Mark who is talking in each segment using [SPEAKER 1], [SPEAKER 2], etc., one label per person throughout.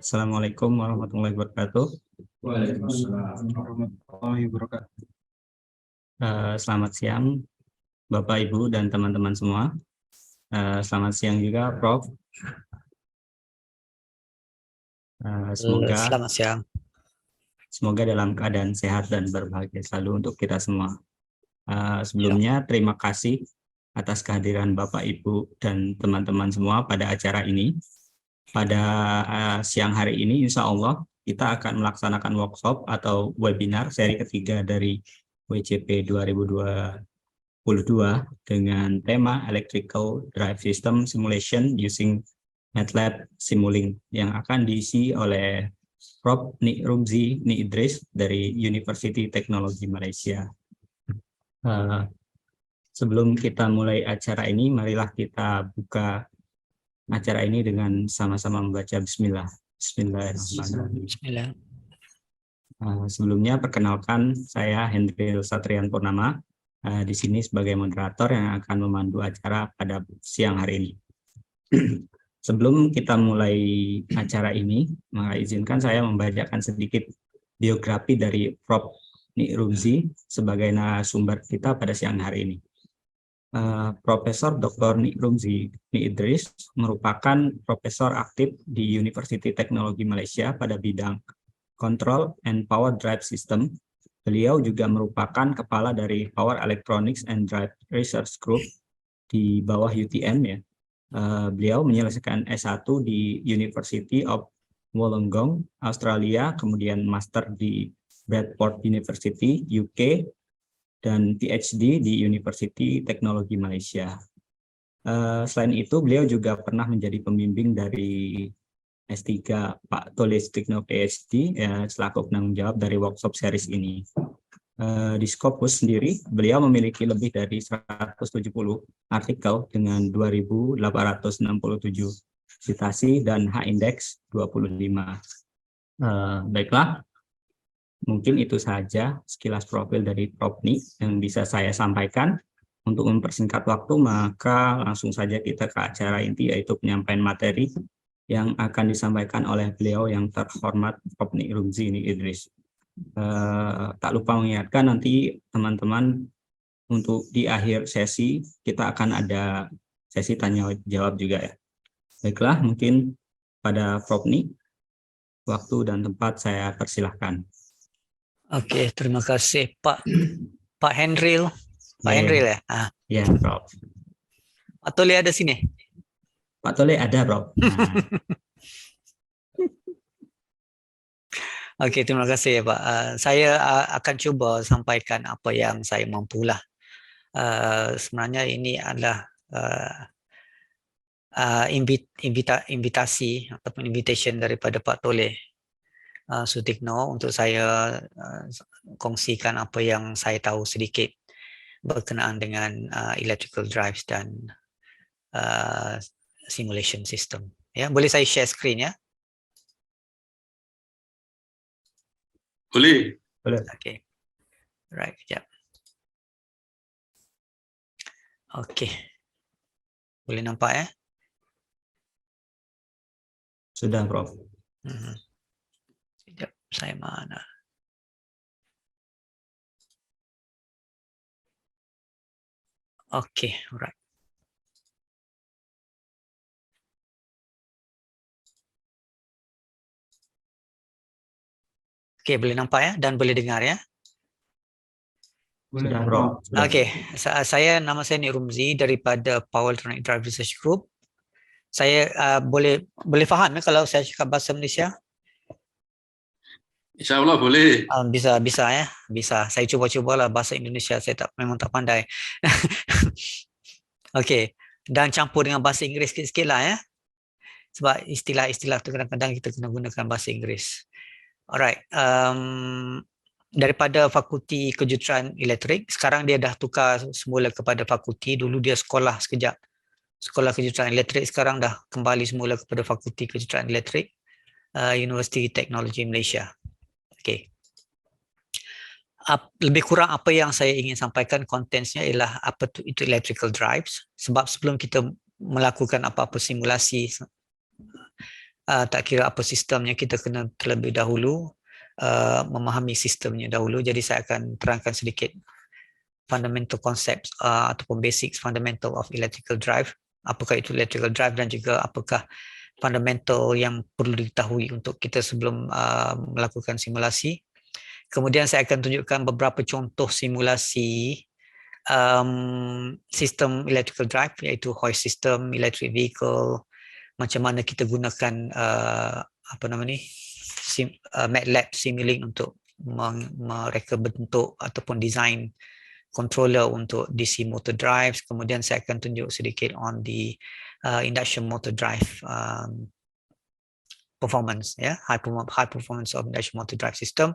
[SPEAKER 1] Assalamualaikum warahmatullahi wabarakatuh.
[SPEAKER 2] Waalaikumsalam warahmatullahi wabarakatuh.
[SPEAKER 1] Selamat siang, Bapak, Ibu, dan teman-teman semua. Selamat siang juga, Prof.
[SPEAKER 3] Selamat siang.
[SPEAKER 1] Semoga dalam keadaan sehat dan berbahagia selalu untuk kita semua. Sebelumnya, terima kasih atas kehadiran Bapak, Ibu, dan teman-teman semua pada acara ini. Pada siang hari ini, insya Allah, kita akan melaksanakan workshop atau webinar seri ketiga dari WCP 2022 dengan tema Electrical Drive System Simulation using MATLAB Simulink yang akan diisi oleh Prof. Nik Rumzi Nik Idris dari Universiti Teknologi Malaysia. Sebelum kita mulai acara ini, marilah kita buka acara ini dengan sama-sama membaca Bismillah. Bismillahirrahmanirrahim.
[SPEAKER 3] Bismillah.
[SPEAKER 1] Sebelumnya perkenalkan saya Hendril Satrian Purnama di sini sebagai moderator yang akan memandu acara pada siang hari ini. Sebelum kita mulai acara ini, maka izinkan saya membacakan sedikit biografi dari Prof. Nik Rumzi sebagai narasumber kita pada siang hari ini. Profesor Dr. Nik Rumzi Nik Idris merupakan profesor aktif di Universiti Teknologi Malaysia pada bidang Control and Power Drive System. Beliau juga merupakan kepala dari Power Electronics and Drive Research Group di bawah UTM ya. Beliau menyelesaikan S1 di University of Wollongong, Australia, kemudian master di Bradford University, UK, dan Ph.D. di Universiti Teknologi Malaysia. Selain itu, beliau juga pernah menjadi pembimbing dari S3 Pak Tole Sutikno Ph.D. Selaku penanggung jawab dari workshop series ini. Di Scopus sendiri, beliau memiliki lebih dari 170 artikel dengan 2.867 citasi dan H-index 25. Baiklah. Mungkin itu saja sekilas profil dari Prof. Nik yang bisa saya sampaikan. Untuk mempersingkat waktu, maka langsung saja kita ke acara inti, yaitu penyampaian materi yang akan disampaikan oleh beliau yang terhormat Prof. Nik Rumzi Nik Idris. Tak lupa mengingatkan nanti teman-teman untuk di akhir sesi kita akan ada sesi tanya jawab juga ya. Baiklah, mungkin pada Prof. Nik, waktu dan tempat saya persilahkan.
[SPEAKER 3] Oke, terima kasih Pak Hendril. Pak Hendril ya?
[SPEAKER 1] Ya, Prof.
[SPEAKER 3] Pak Tole ada sini?
[SPEAKER 1] Pak Tole ada, Prof.
[SPEAKER 3] Oke, terima kasih ya Pak. Saya akan coba sampaikan apa yang saya mampulah. Sebenarnya ini adalah invitasi ataupun invitation daripada Pak Tole Sutikno untuk saya kongsikan apa yang saya tahu sedikit berkenaan dengan electrical drives dan simulation system. Ya, boleh saya share screen ya?
[SPEAKER 2] Boleh.
[SPEAKER 3] Oke. Right, ya. Oke. Boleh nampak ya?
[SPEAKER 1] Sudah, Prof.
[SPEAKER 3] Sekejap, saya mana? Oke, alright. Oke, boleh nampak ya dan boleh dengar ya?
[SPEAKER 1] Sudah, Prof.
[SPEAKER 3] Oke, nama saya Nik Rumzi daripada Power Electronic Drive Research Group. Saya boleh faham ya kalau saya cakap bahasa Malaysia?
[SPEAKER 2] Insya Allah boleh.
[SPEAKER 3] Bisa ya, bisa. Saya coba-cobalah bahasa Indonesia. Saya memang tak pandai. Oke, dan campur dengan bahasa Inggeris sikit-sikit lah ya. Sebab istilah-istilah tu kadang-kadang kita kena gunakan bahasa Inggeris. Alright. Daripada Fakulti Kejuruteraan Elektrik, sekarang dia dah tukar semula kepada fakulti. Dulu dia sekolah sekejap. Sekolah Kejuruteraan Elektrik, sekarang dah kembali semula kepada Fakulti Kejuruteraan Elektrik, Universiti Teknologi Malaysia. Okey. Lebih kurang apa yang saya ingin sampaikan kontennya ialah apa itu electrical drives. Sebab sebelum kita melakukan apa-apa simulasi tak kira apa sistemnya, kita kena terlebih dahulu memahami sistemnya dahulu. Jadi saya akan terangkan sedikit fundamental concepts ataupun basics fundamental of electrical drive. Apakah itu electrical drive dan juga apakah fundamental yang perlu diketahui untuk kita sebelum melakukan simulasi. Kemudian saya akan tunjukkan beberapa contoh simulasi sistem electrical drive, iaitu hoist system, electric vehicle, macam mana kita gunakan MATLAB Simulink untuk mereka bentuk ataupun design controller untuk DC motor drives. Kemudian saya akan tunjuk sedikit on the induction motor drive performance, high performance of induction motor drive system,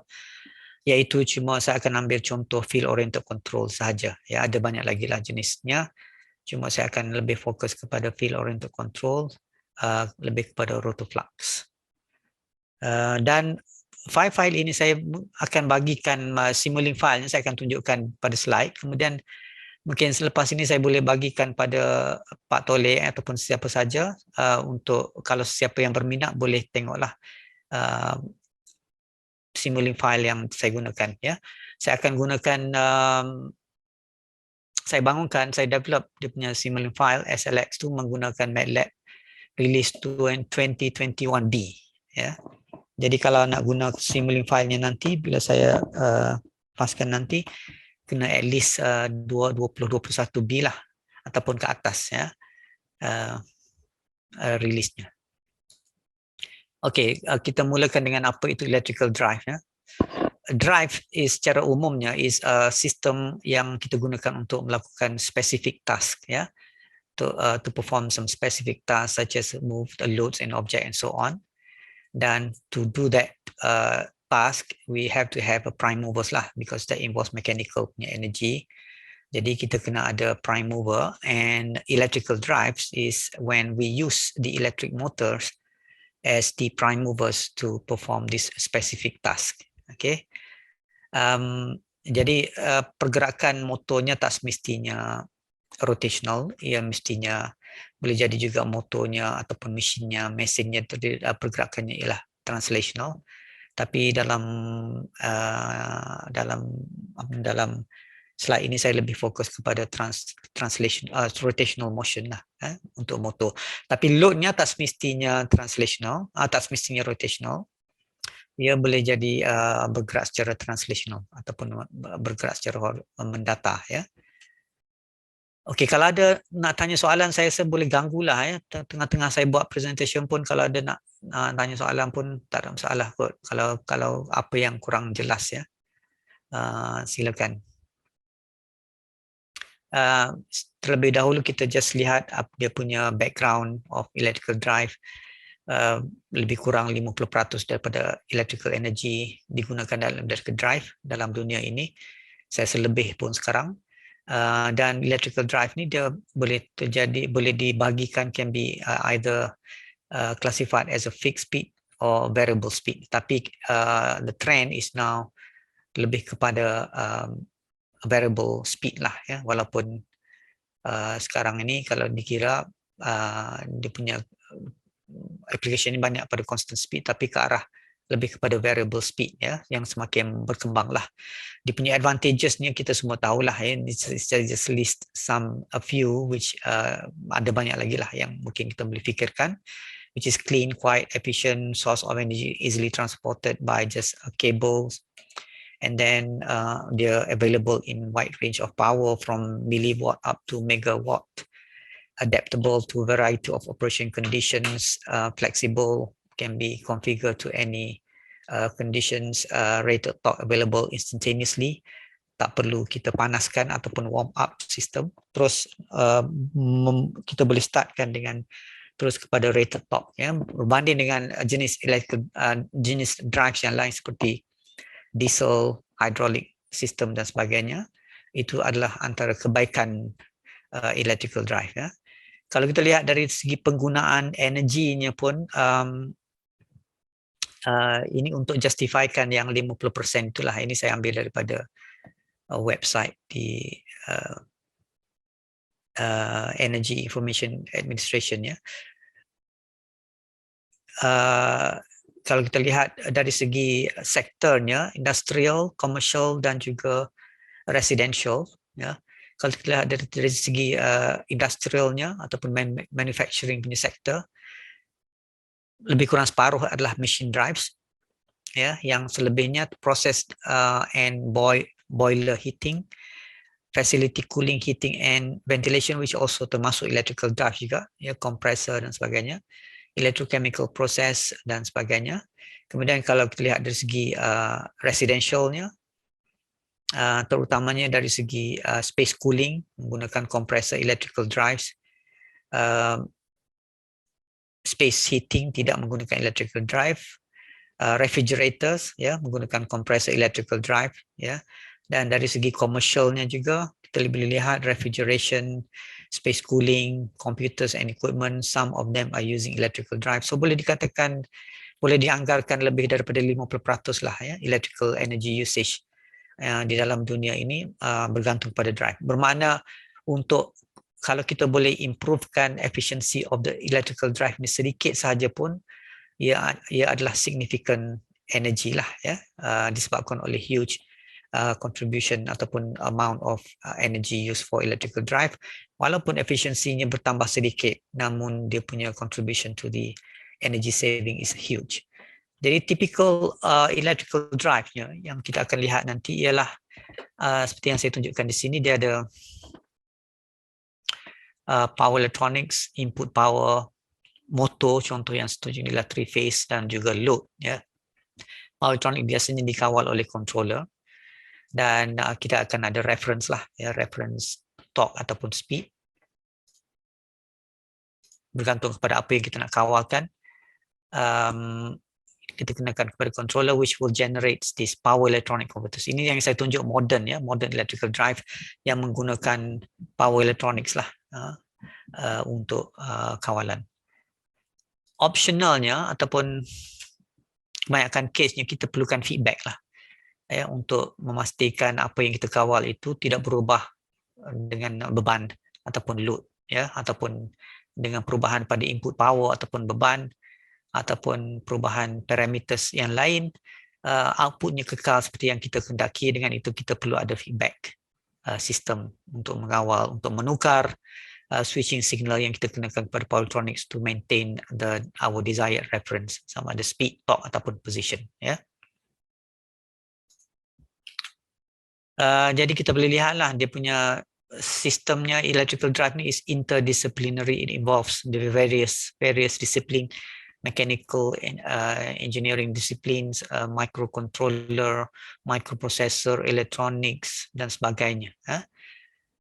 [SPEAKER 3] iaitu cuma saya akan ambil contoh field oriented control sahaja. Ada banyak lagi lah jenisnya, cuma saya akan lebih fokus kepada field oriented control, lebih kepada rotoflux. Dan file ini saya akan bagikan Simulink file, saya akan tunjukkan pada slide. Kemudian mungkin selepas ini saya boleh bagikan pada Pak Tole ataupun siapa saja, untuk kalau siapa yang berminat boleh tengoklah Simulink file yang saya gunakan. Saya akan gunakan saya develop dia punya Simulink file SLX tu menggunakan MATLAB release 2021B. Jadi kalau nak guna Simulink filenya nanti, bila saya paskan nanti, kena at least 2021B lah ataupun ke atas, release-nya. Okey, kita mulakan dengan apa itu electrical drive. Drive is secara umumnya is sistem yang kita gunakan untuk melakukan specific task, to perform some specific tasks such as move the loads and object and so on. Dan to do that task, we have to have a prime movers lah, because that involves mechanical punya energy. Jadi kita kena ada prime mover, and electrical drives is when we use the electric motors as the prime movers to perform this specific task. Okay. Jadi pergerakan motornya tak semestinya rotational, ia mestinya boleh jadi juga motornya ataupun mesinnya pergerakannya ialah translational. Tapi dalam slide ini saya lebih fokus kepada rotational motion lah, untuk motor. Tapi loadnya tak semestinya translational, tak semestinya rotational. Ia boleh jadi bergerak secara translational ataupun bergerak secara mendata. Okey, kalau ada nak tanya soalan, saya boleh ganggulah. Tengah-tengah saya buat presentation pun, kalau ada nak tanya soalan pun tak ada masalah kot. Kalau apa yang kurang jelas, silakan. Terlebih dahulu kita just lihat dia punya background of electrical drive. Lebih kurang 50% daripada electrical energy digunakan dalam electrical drive dalam dunia ini. Saya selebih pun sekarang. Dan electrical drive ni dia boleh dibagikan, can be either classified as a fixed speed or variable speed. Tapi the trend is now lebih kepada variable speed lah, walaupun sekarang ini kalau dikira dia punya application ni banyak pada constant speed, tapi ke arah lebih kepada variable speed, yang semakin berkembang lah. Dia punya advantages ni kita semua tahulah, saya just list a few which ada banyak lagi lah yang mungkin kita boleh fikirkan, which is clean, quiet, efficient, source of energy easily transported by just cables, and then they're available in wide range of power from milliwatt up to megawatt, adaptable to a variety of operation conditions, flexible, can be configured to any conditions, rated torque available instantaneously, tak perlu kita panaskan ataupun warm up sistem. Terus kita boleh startkan dengan terus kepada rated torque, berbanding dengan jenis drives yang lain seperti diesel, hydraulic system dan sebagainya. Itu adalah antara kebaikan electrical drive. Kalau kita lihat dari segi penggunaan energinya pun, ini untuk justifikan yang 50% itulah. Ini saya ambil daripada website di Energy Information Administration, kalau kita lihat dari segi sektornya, industrial, commercial dan juga residential, ya. Kalau kita lihat dari segi industrialnya ataupun manufacturing punya sektor, lebih kurang separuh adalah machine drives, ya, yang selebihnya process and boiler heating, facility cooling, heating and ventilation, which also termasuk electrical drive juga, ya, compressor dan sebagainya, electrochemical process dan sebagainya. Kemudian kalau kita lihat dari segi residentialnya, terutamanya dari segi space cooling menggunakan compressor, electrical drives, space heating tidak menggunakan electrical drive, refrigerators, ya, menggunakan compressor, electrical drive, ya. Dan dari segi commercialnya juga kita boleh lihat refrigeration, space cooling, computers and equipment, some of them are using electrical drive. So boleh dikatakan, boleh dianggarkan lebih daripada 50% lah, ya, electrical energy usage di dalam dunia ini bergantung pada drive. Bermakna untuk kalau kita boleh improvekan efficiency of the electrical drive ni sedikit sahaja pun, ia adalah significant energy lah, ya, disebabkan oleh huge contribution ataupun amount of energy used for electrical drive. Walaupun efisiensinya bertambah sedikit, namun dia punya contribution to the energy saving is huge. Jadi typical electrical drive-nya yang kita akan lihat nanti ialah seperti yang saya tunjukkan di sini, dia ada power electronics, input power, motor, contoh yang setuju inilah 3-phase dan juga load, ya. Power electronic biasanya dikawal oleh controller dan kita akan ada reference lah, ya, reference torque ataupun speed bergantung kepada apa yang kita nak kawalkan. Kita kenakan kepada controller which will generate this power electronic converters. Ini yang saya tunjuk modern, ya, modern electrical drive yang menggunakan power electronics lah untuk kawalan. Optionalnya ataupun kebanyakan case-nya kita perlukan feedback lah, ya, untuk memastikan apa yang kita kawal itu tidak berubah dengan beban ataupun load, ya, ataupun dengan perubahan pada input power ataupun beban ataupun perubahan parameters yang lain, outputnya kekal seperti yang kita kehendaki. Dengan itu kita perlu ada feedback system untuk mengawal, untuk menukar switching signal yang kita kenakan kepada power electronics to maintain our desired reference, sama ada speed, torque ataupun position, ya. Jadi kita boleh lihatlah dia punya sistemnya electrical drive ni is interdisciplinary. It involves the various discipline, mechanical engineering disciplines, microcontroller, microprocessor, electronics dan sebagainya.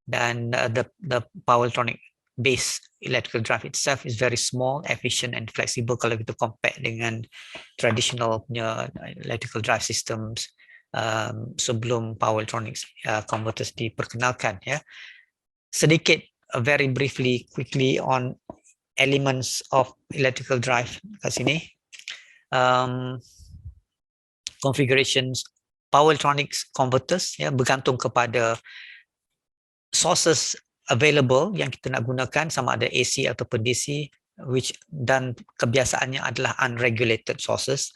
[SPEAKER 3] Dan the power electronic base electrical drive itself is very small, efficient and flexible kalau kita compare dengan traditional punya electrical drive systems sebelum power electronics converters diperkenalkan, ya. Sedikit very briefly, quickly on elements of electrical drive kat sini. Configurations power electronics converters, ya, bergantung kepada sources available yang kita nak gunakan, sama ada AC ataupun DC, dan kebiasaannya adalah unregulated sources.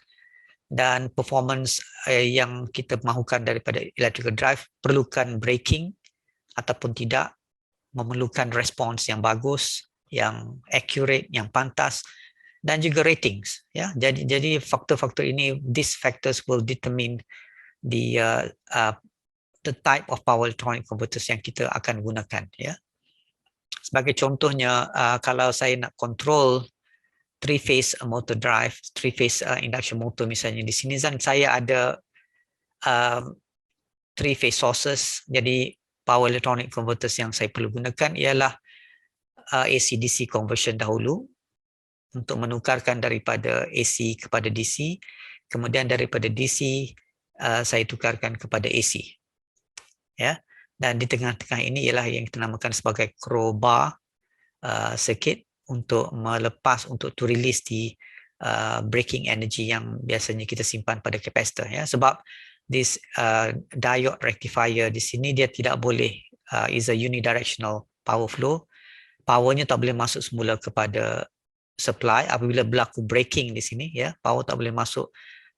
[SPEAKER 3] Dan performance yang kita mahukan daripada electrical drive perlukan braking ataupun tidak, memerlukan respons yang bagus, yang accurate, yang pantas, dan juga ratings, ya. Jadi faktor-faktor ini, these factors will determine the type of power electronic converters yang kita akan gunakan, ya. Sebagai contohnya, kalau saya nak control 3-phase motor drive, 3-phase induction motor misalnya, di sini kan saya ada 3-phase sources. Jadi power electronic converters yang saya perlu gunakan ialah AC-DC conversion dahulu untuk menukarkan daripada AC kepada DC, kemudian daripada DC saya tukarkan kepada AC, ya. Dan di tengah-tengah ini ialah yang kita namakan sebagai crowbar circuit untuk melepas, untuk to release di braking energy yang biasanya kita simpan pada capacitor, ya. Sebab this diode rectifier di sini dia tidak boleh, is a unidirectional power flow. Powernya tak boleh masuk semula kepada supply. Apabila berlaku breaking di sini, ya, power tak boleh masuk,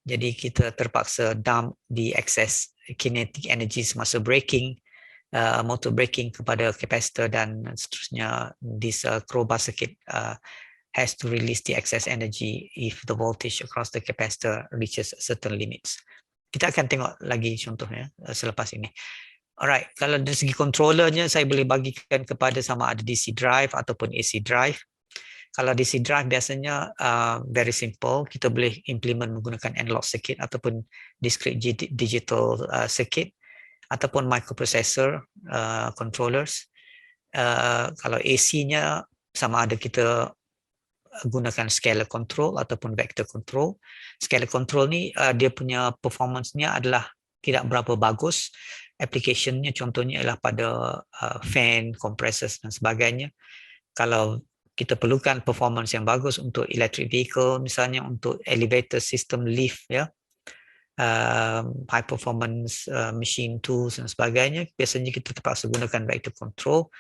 [SPEAKER 3] jadi kita terpaksa dump the excess kinetic energy semasa breaking, motor braking kepada capacitor, dan seterusnya this crowbar circuit has to release the excess energy if the voltage across the capacitor reaches certain limits. Kita akan tengok lagi contohnya selepas ini. Alright, kalau dari segi controllernya saya boleh bagikan kepada sama ada DC drive ataupun AC drive. Kalau DC drive biasanya very simple, kita boleh implement menggunakan analog circuit ataupun discrete digital circuit ataupun microprocessor controllers. Kalau AC-nya sama ada kita gunakan scalar control ataupun vector control. Scalar control ni dia punya performance-nya adalah tidak berapa bagus. Application-nya contohnya ialah pada fan, compressors dan sebagainya. Kalau kita perlukan performance yang bagus untuk electric vehicle, misalnya untuk elevator system, lift, ya, high performance machine tools dan sebagainya, biasanya kita terpaksa gunakan vector control,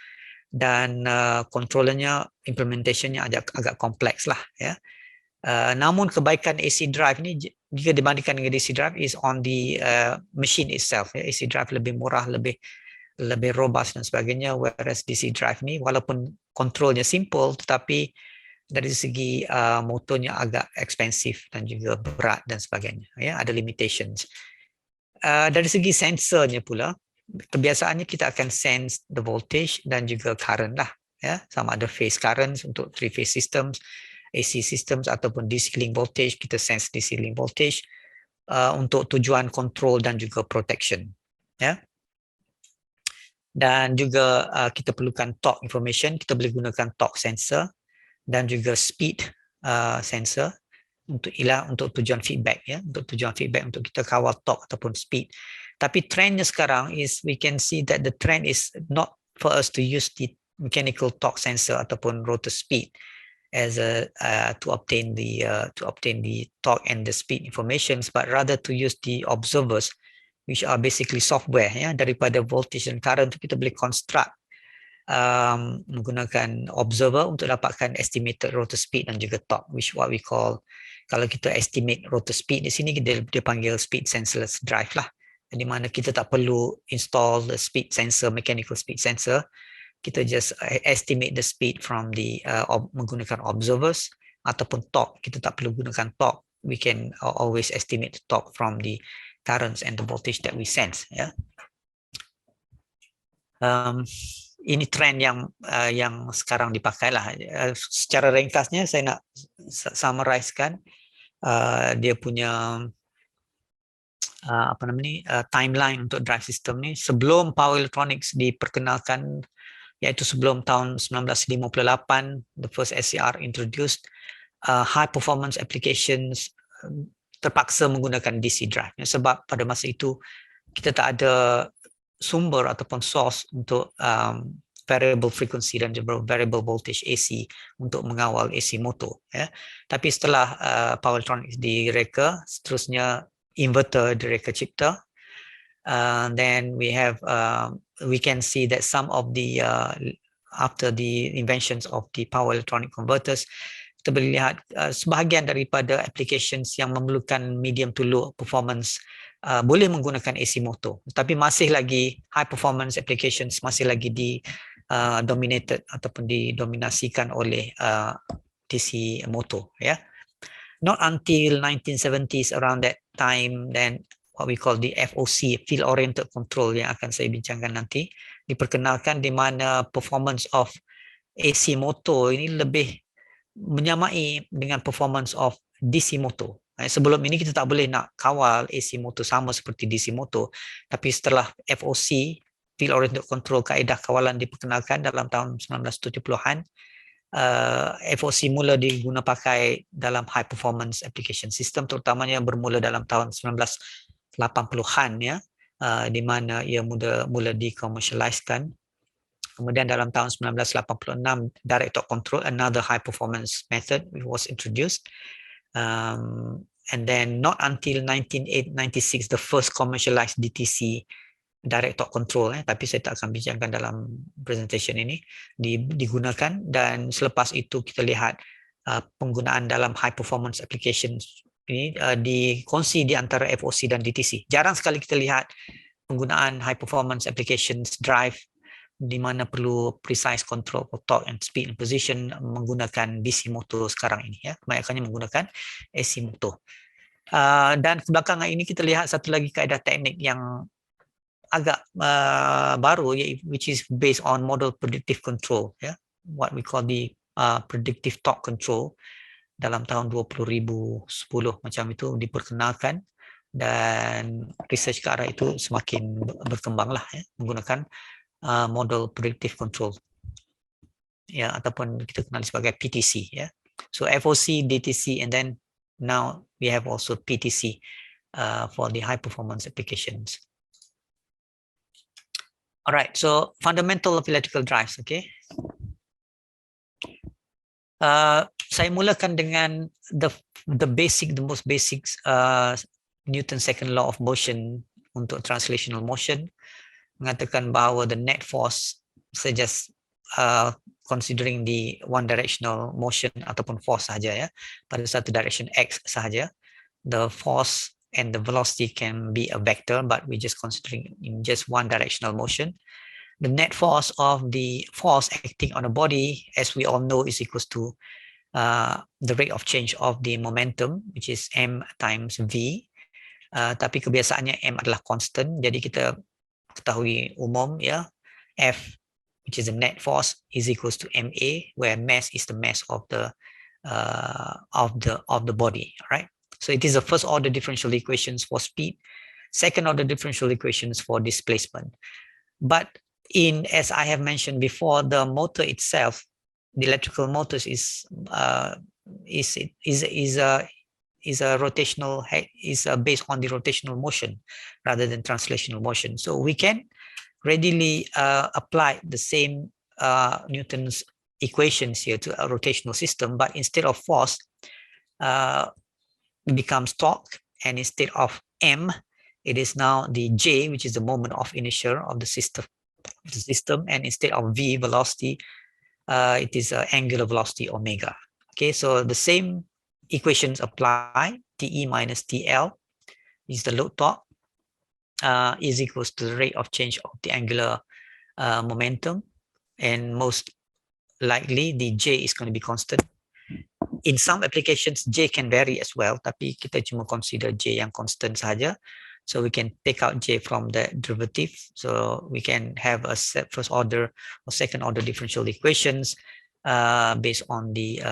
[SPEAKER 3] dan controllernya, implementationnya agak kompleks lah, ya. Namun kebaikan AC drive ni jika dibandingkan dengan DC drive is on the machine itself, ya. AC drive lebih murah, lebih robust dan sebagainya, whereas DC drive ni walaupun kontrolnya simple tetapi dari segi motornya agak expensive dan juga berat dan sebagainya, ya, ada limitations. Dari segi sensornya pula, kebiasaannya kita akan sense the voltage dan juga current lah, ya, sama ada phase currents untuk three phase systems, AC systems ataupun DC link voltage, kita sense DC link voltage untuk tujuan control dan juga protection, ya. Dan juga kita perlukan torque information, kita boleh gunakan torque sensor dan juga speed sensor untuk tujuan feedback, ya, untuk tujuan feedback untuk kita kawal torque ataupun speed. Tapi trendnya sekarang is we can see that the trend is not for us to use the mechanical torque sensor ataupun rotor speed as to obtain the torque and the speed informations, but rather to use the observers, which are basically software, ya, daripada voltage dan current itu kita boleh construct menggunakan observer untuk dapatkan estimated rotor speed dan juga torque, which what we call, kalau kita estimate rotor speed di sini dia panggil speed sensorless drive lah, di mana kita tak perlu install the speed sensor, mechanical speed sensor, kita just estimate the speed from the menggunakan observers, ataupun torque, kita tak perlu gunakan torque, we can always estimate the torque from the currents and the voltage that we sense, ya. Ini trend yang sekarang dipakai lah. Secara ringkasnya saya nak summarizekan dia punya timeline untuk drive system ni sebelum power electronics diperkenalkan, iaitu sebelum tahun 1958 the first SCR introduced. High performance applications terpaksa menggunakan DC drive, sebab pada masa itu kita tak ada sumber ataupun source untuk variable frequency dan juga variable voltage AC untuk mengawal AC motor, ya. Tapi setelah power electronics direka, seterusnya inverter direka cipta, then we can see that some of the after the inventions of the power electronic converters, kita boleh lihat sebahagian daripada applications yang memerlukan medium to low performance boleh menggunakan AC motor, tapi masih lagi high performance applications masih lagi dominated ataupun didominasikan oleh DC motor, ya. Not until 1970s, around that time, then what we call the FOC, field oriented control, yang akan saya bincangkan nanti, diperkenalkan, di mana performance of AC motor ini lebih menyamai dengan performance of DC motor. Sebelum ini kita tak boleh nak kawal AC motor sama seperti DC motor, tapi setelah FOC, field oriented control, kaedah kawalan diperkenalkan dalam tahun 1970-an, FOC mula diguna pakai dalam high performance application system, terutamanya bermula dalam tahun 1980-an, ya, di mana ia mula dikomersialiskan. Kemudian dalam tahun 1986 direct torque control, another high performance method, was introduced. And then not until 1996 the first commercialized DTC, direct torque control, tapi saya tak akan bincangkan dalam presentation ini, digunakan. Dan selepas itu kita lihat penggunaan dalam high performance applications ini dikongsi di antara FOC dan DTC. Jarang sekali kita lihat penggunaan high performance applications drive di mana perlu precise control for torque and speed and position menggunakan DC motor sekarang ini ya. Kebanyakannya menggunakan AC motor. Dan kebelakangan ini kita lihat satu lagi kaedah teknik yang agak baru, which is based on model predictive control ya, what we call the predictive torque control. Dalam tahun 2010 macam itu diperkenalkan, dan research ke arah itu semakin berkembang lah ya, menggunakan model predictive control ya, ataupun kita kenal sebagai PTC ya. So FOC, DTC, and then now we have also PTC for the high performance applications. Alright, so fundamental of electrical drives, okay. Saya mulakan dengan the most basic Newton's second law of motion untuk translational motion, mengatakan bahawa the net force, saya just considering the one directional motion ataupun force sahaja ya, pada satu direction x sahaja, the force and the velocity can be a vector, but we're just considering in just one directional motion. The net force of the force acting on a body, as we all know, is equals to the rate of change of the momentum, which is m times v. Tapi kebiasaannya m adalah constant, jadi kita ketahui umum ya, F, which is the net force, is equals to ma, where mass is the mass of the body, right? So it is the first order differential equations for speed, second order differential equations for displacement. But as I have mentioned before, the motor itself, the electrical motors is a rotational, is based on the rotational motion rather than translational motion. So we can readily apply the same Newton's equations here to a rotational system, but instead of force, becomes torque, and instead of m, it is now the j, which is the moment of inertia of the system, and instead of v, velocity, it is angular velocity omega. Okay, so the same equations apply. Te minus TL is the load torque, is equals to the rate of change of the angular momentum, and most likely the j is going to be constant. In some applications, j can vary as well, tapi kita cuma consider j yang constant saja. So we can take out j from the derivative. So we can have a first order or second order differential equations based on the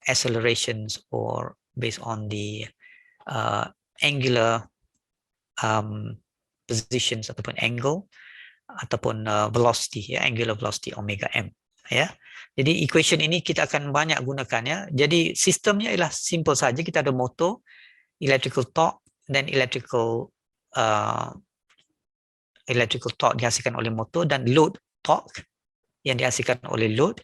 [SPEAKER 3] accelerations, or based on the angular positions ataupun angle, ataupun velocity ya, angular velocity omega m ya. Jadi equation ini kita akan banyak gunakan ya. Jadi sistemnya ialah simple saja, kita ada motor, electrical torque, dan electrical torque dihasilkan oleh motor, dan load torque yang dihasilkan oleh load,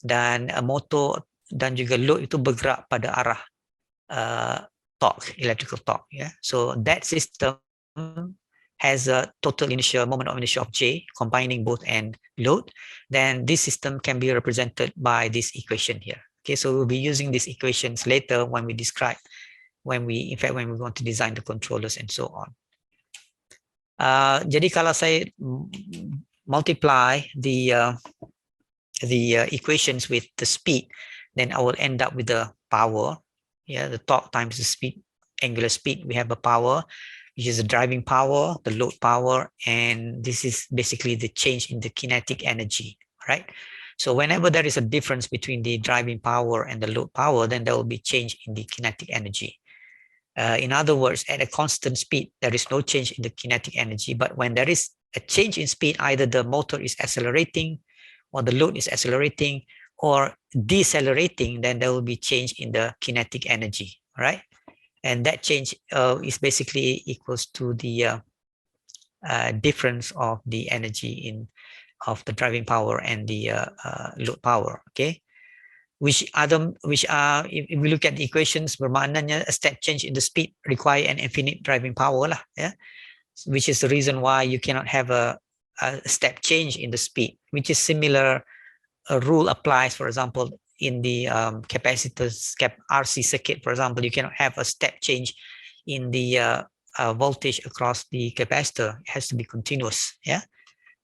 [SPEAKER 3] dan motor dan juga load itu bergerak pada arah torque, electrical torque ya. So that system has a total initial moment of inertia of j, combining both and load. Then this system can be represented by this equation here. Okay, so we'll be using these equations later when we describe, when we want to design the controllers and so on. Jadi kalau saya multiply the equations with the speed, then I will end up with the power. Yeah, the torque times the speed, angular speed. We have a power, which is the driving power, the load power, and this is basically the change in the kinetic energy, right? So whenever there is a difference between the driving power and the load power, then there will be change in the kinetic energy. In other words, at a constant speed, there is no change in the kinetic energy, but when there is a change in speed, either the motor is accelerating, or the load is accelerating, or decelerating, then there will be change in the kinetic energy, right? And that change is basically equals to the difference of the energy of the driving power and the load power. Okay, which are if we look at the equations, bermaknanya a step change in the speed require an infinite driving power lah, yeah? Which is the reason why you cannot have a step change in the speed, which is similar. A rule applies, for example, in the capacitors RC circuit, for example, you cannot have a step change in the voltage across the capacitor. It has to be continuous. Yeah.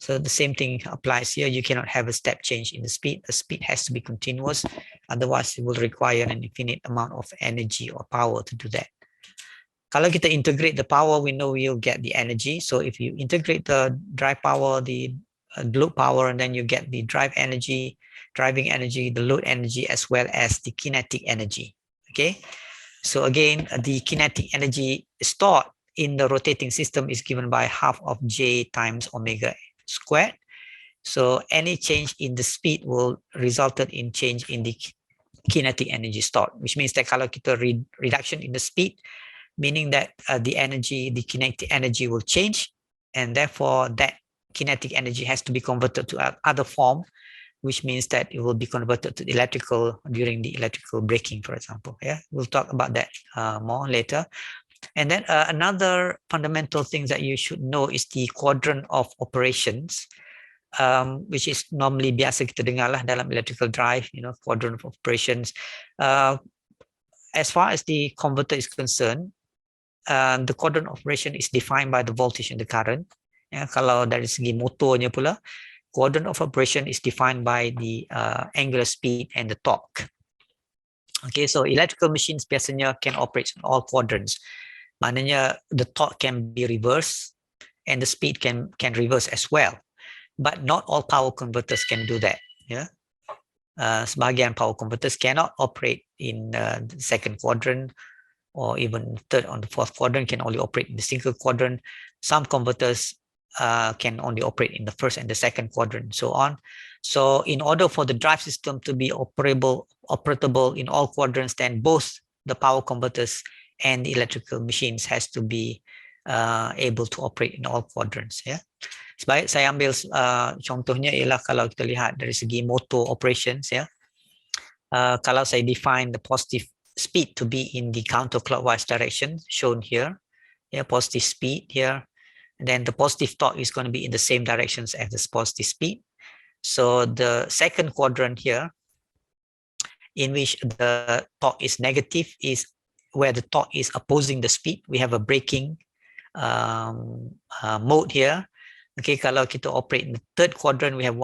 [SPEAKER 3] So the same thing applies here. You cannot have a step change in the speed. The speed has to be continuous. Otherwise, it will require an infinite amount of energy or power to do that. Kalau kita integrate the power, we know we'll get the energy. So if you integrate the drive power, the load power, and then you get the driving energy, the load energy, as well as the kinetic energy. Okay. So again, the kinetic energy stored in the rotating system is given by half of J times omega squared. So any change in the speed will result in change in the kinetic energy stored, which means that kalau kita reduction in the speed, meaning that the kinetic energy will change, and therefore that kinetic energy has to be converted to other form, which means that it will be converted to electrical during the electrical braking, for example. Yeah, we'll talk about that more later. And then another fundamental thing that you should know is the quadrant of operations, which is normally biasa kita dengar lah dalam electrical drive, quadrant of operations. As far as the converter is concerned, the quadrant operation is defined by the voltage and the current. Ya, kalau dari segi motornya pula, quadrant of operation is defined by the angular speed and the torque. Okay, so electrical machines biasanya can operate in all quadrants. Maknanya the torque can be reversed and the speed can reverse as well. But not all power converters can do that. Yeah. Sebahagian power converters cannot operate in the second quadrant, or even third or the fourth quadrant, can only operate in the single quadrant. Some converters can only operate in the first and the second quadrant, so on. So in order for the drive system to be operable in all quadrants, then both the power converters and the electrical machines has to be able to operate in all quadrants. Yeah. Sebaik saya ambil contohnya ialah kalau kita lihat dari segi motor operations, ya. Kalau saya define the positive speed to be in the counterclockwise direction shown here, yeah, positive speed here, and then the positive torque is going to be in the same directions as the positive speed. So the second quadrant here, in which the torque is negative, is where the torque is opposing the speed. We have a braking mode here. Okay, kalau kita operate in the third quadrant, we have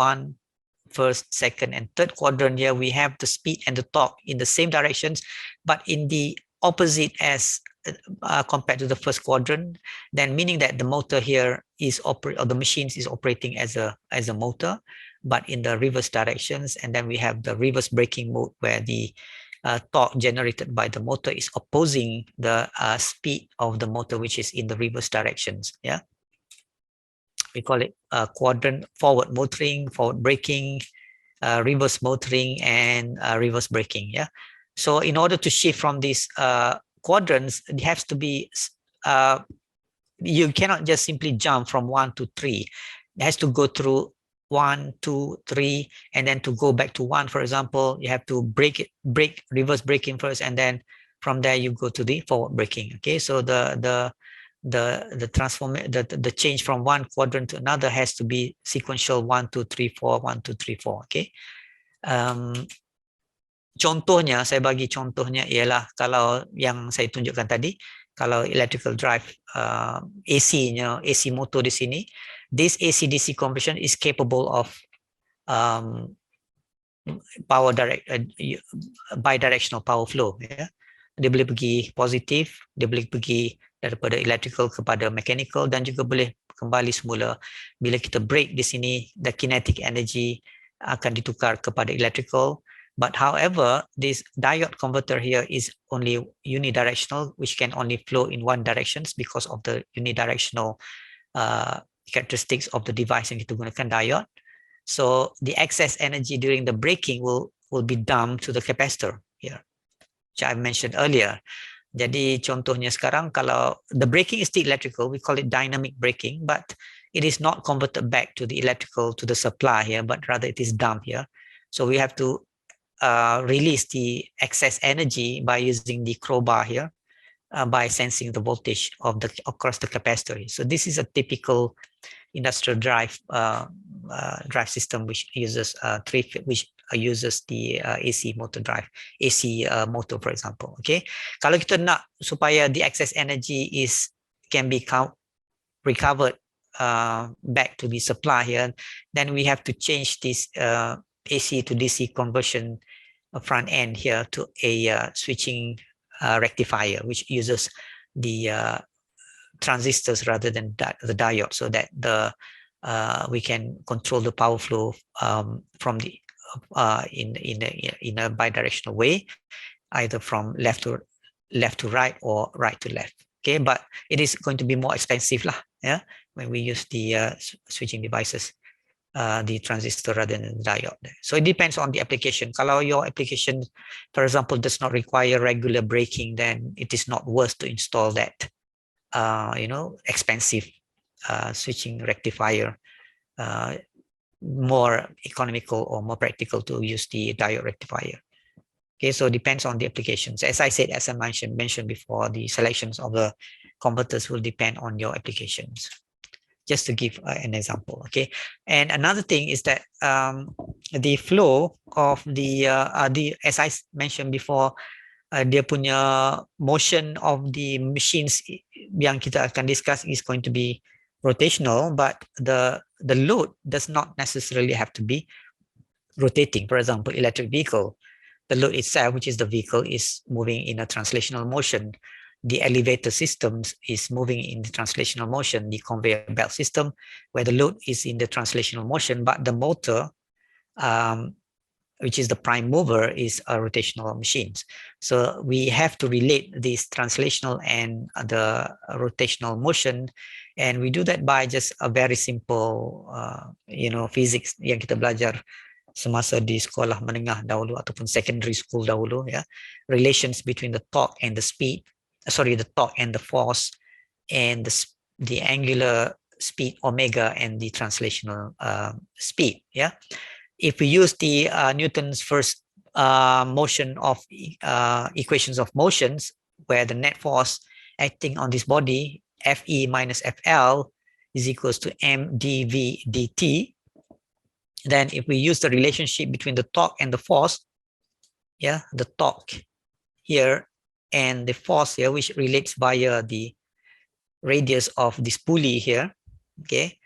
[SPEAKER 3] first, second, and third quadrant. Here we have the speed and the torque in the same directions, but in the opposite as compared to the first quadrant. Then meaning that the motor here is the machines is operating as a motor, but in the reverse directions. And then we have the reverse braking mode, where the torque generated by the motor is opposing the speed of the motor, which is in the reverse directions. Yeah, we call it quadrant forward motoring, forward braking, reverse motoring, and reverse braking. Yeah, so in order to shift from these quadrants, it has to be you cannot just simply jump from 1 to 3. It has to go through 1, 2, 3, and then to go back to 1, for example, you have to brake reverse braking first, and then from there you go to the forward braking. Okay, so the change from one quadrant to another has to be sequential 1, 2, 3, 4, 1, 2, 3, 4. Okay. Contohnya, saya bagi contohnya ialah kalau yang saya tunjukkan tadi, kalau electrical drive AC motor di sini, this AC-DC conversion is capable of bidirectional power flow. Ya. Dia boleh pergi positif, dia boleh pergi daripada electrical kepada mechanical, dan juga boleh kembali semula. Bila kita brake di sini, the kinetic energy akan ditukar kepada electrical. But however, this diode converter here is only unidirectional, which can only flow in one direction because of the unidirectional characteristics of the device yang kita gunakan, diode. So the excess energy during the braking will be dumped to the capacitor here, which I mentioned earlier. Jadi contohnya sekarang, kalau the braking is still electrical, we call it dynamic braking, but it is not converted back to the electrical, to the supply here, but rather it is dumped here. So we have to release the excess energy by using the crowbar here, by sensing the voltage of across the capacitor. So this is a typical industrial drive system, which uses uses the AC motor drive, AC motor for example. Okay, kalau kita nak supaya the excess energy can be recovered back to the supply here, then we have to change this AC to DC conversion front end here to a switching rectifier, which uses the transistors rather than the diode, so that we can control the power flow from the in a bidirectional way, either from left to right or right to left. Okay, but it is going to be more expensive lah, yeah, when we use the switching devices, the transistor rather than the diode. So it depends on the application. Kalau your application, for example, does not require regular braking, then it is not worth to install that expensive switching rectifier. More economical or more practical to use the diode rectifier. Okay, so it depends on the applications. As I said, as I mentioned before, the selections of the converters will depend on your applications. Just to give an example, okay. And another thing is that the flow of the as I mentioned before, dia punya motion of the machines yang kita akan discuss is going to be rotational, but the load does not necessarily have to be rotating. For example, electric vehicle, the load itself, which is the vehicle, is moving in a translational motion. The elevator systems is moving in the translational motion. The conveyor belt system, where the load is in the translational motion, but the motor, which is the prime mover, is a rotational machines. So we have to relate this translational and the rotational motion, and we do that by just a very simple, physics yang kita belajar semasa di sekolah menengah dahulu ataupun secondary school dahulu, ya, relations between the torque and the speed, the torque and the force, and the angular speed omega and the translational speed, yeah. If we use the Newton's first motion of equations of motions, where the net force acting on this body, Fe minus Fl, is equals to mdv dt, then if we use the relationship between the torque and the force, yeah, the torque here and the force here, which relates via the radius of this pulley here, okay,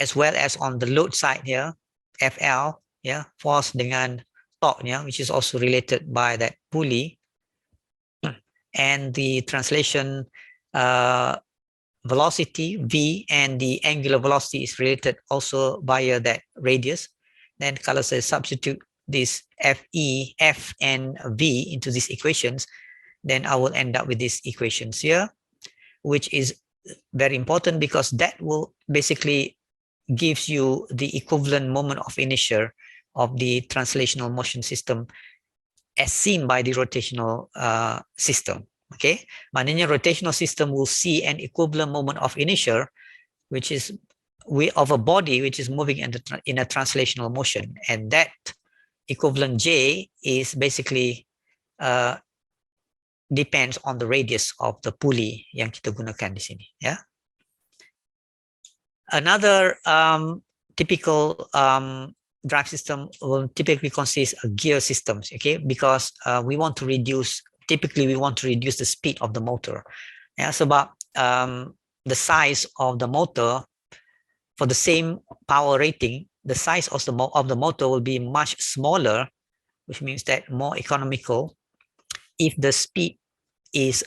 [SPEAKER 3] as well as on the load side here, Fl, yeah, force dengan torque, yeah, which is also related by that pulley, and the translation velocity V and the angular velocity is related also via that radius. Then kalau saya substitute this Fe, F and V into these equations, then I will end up with these equations here, which is very important because that will basically gives you the equivalent moment of inertia of the translational motion system as seen by the rotational system. Okay, maknanya rotational system will see an equivalent moment of inertia, which is of a body which is moving in a translational motion, and that equivalent J is basically depends on the radius of the pulley yang kita gunakan di sini. Yeah. Another typical drive system will typically consist of gear systems. Okay, because we want to reduce. Typically, we want to reduce the speed of the motor. Yeah, sebab the size of the motor for the same power rating, the size of the motor will be much smaller, which means that more economical if the speed is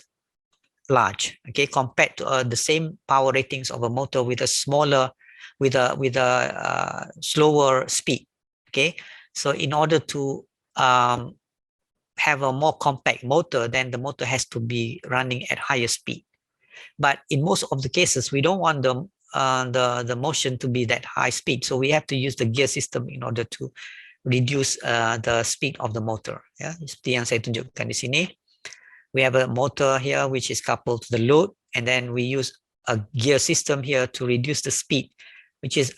[SPEAKER 3] large. Okay, compared to the same power ratings of a motor with a smaller, with a slower speed. Okay, so in order to have a more compact motor, then the motor has to be running at higher speed. But in most of the cases, we don't want the motion to be that high speed, so we have to use the gear system in order to reduce the speed of the motor. Ya, seperti yang saya tunjukkan di sini. We have a motor here which is coupled to the load, and then we use a gear system here to reduce the speed, which is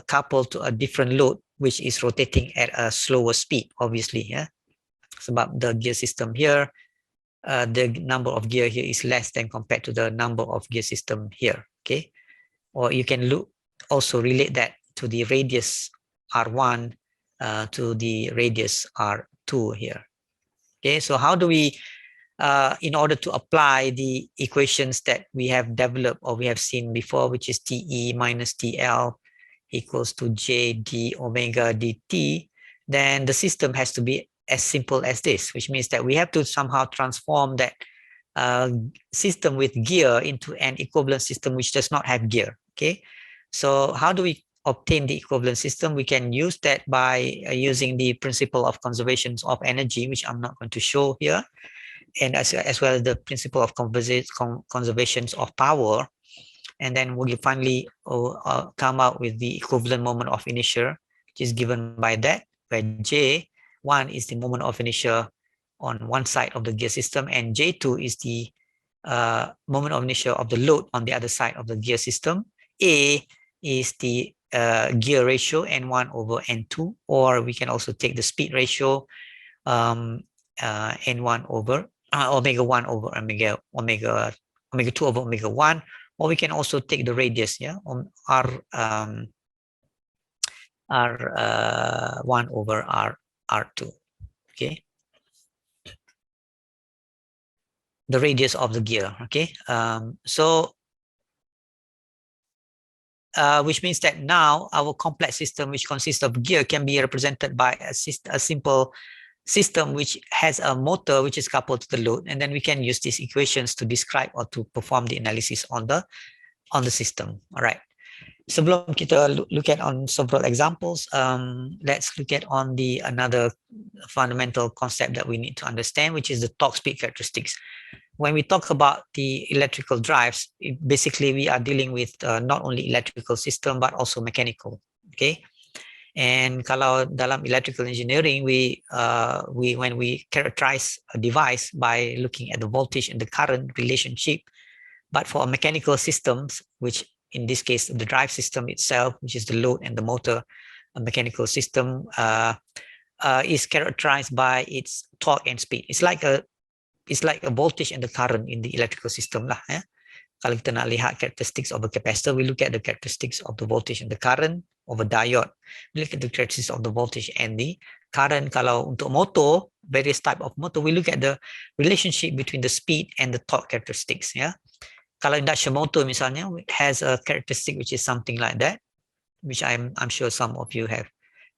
[SPEAKER 3] coupled to a different load which is rotating at a slower speed, obviously. Yeah. Sebab the gear system here, the number of gear here is less than compared to the number of gear system here. Okay, or you can also relate that to the radius R1 to the radius R2 here. Okay, so how do we, in order to apply the equations that we have developed or we have seen before, which is TE minus TL equals to J d omega dt, then the system has to be as simple as this, which means that we have to somehow transform that system with gear into an equivalent system which does not have gear. Okay, so how do we obtain the equivalent system? We can use that by using the principle of conservation of energy, which I'm not going to show here, and as well as the principle of conservation of power. And then we'll finally come out with the equivalent moment of inertia, which is given by that, where J1 is the moment of inertia on one side of the gear system, and J2 is the moment of inertia of the load on the other side of the gear system. A is the gear ratio N1 over N2, or we can also take the speed ratio N1 over omega 1 over omega 2 over omega 1, or we can also take the radius, yeah, on R1 over R2. Okay, the radius of the gear. Okay, which means that now our complex system, which consists of gear, can be represented by a simple system which has a motor which is coupled to the load, and then we can use these equations to describe or to perform the analysis on the system. All right. Sebelum kita look at on several examples, let's look at on the another fundamental concept that we need to understand, which is the torque speed characteristics. When we talk about the electrical drives, basically we are dealing with not only electrical system but also mechanical. Okay, and kalau dalam electrical engineering, when we characterize a device by looking at the voltage and the current relationship, but for mechanical systems, which in this case the drive system itself, which is the load and the motor, a mechanical system is characterized by its torque and speed. It's like a voltage and the current in the electrical system lah. Kalau kita nak lihat characteristics of a capacitor, we look at the characteristics of the voltage and the current of a diode. We look at the characteristics of the voltage and the current. Kalau untuk motor, various type of motor, we look at the relationship between the speed and the torque characteristics. Yeah. Kalau induction motor misalnya, it has a characteristic which is something like that, which I'm sure some of you have.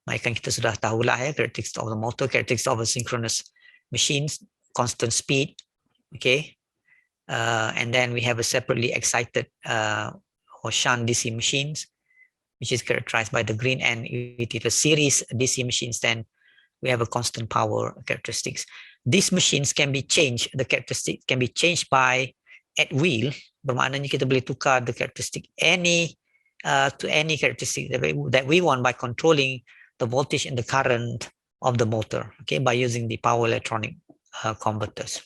[SPEAKER 3] Mereka kita sudah tahulah ya, characteristics of the motor, characteristics of a synchronous machines, constant speed. Okay. And then we have a separately excited or shunt DC machines, which is characterized by the green, and if it is a series DC machines, then we have a constant power characteristics. These machines can be changed, the characteristics can be changed by at will, bermaknanya kita boleh tukar the characteristic to any characteristic that we want by controlling the voltage and the current of the motor, okay, by using the power electronic converters.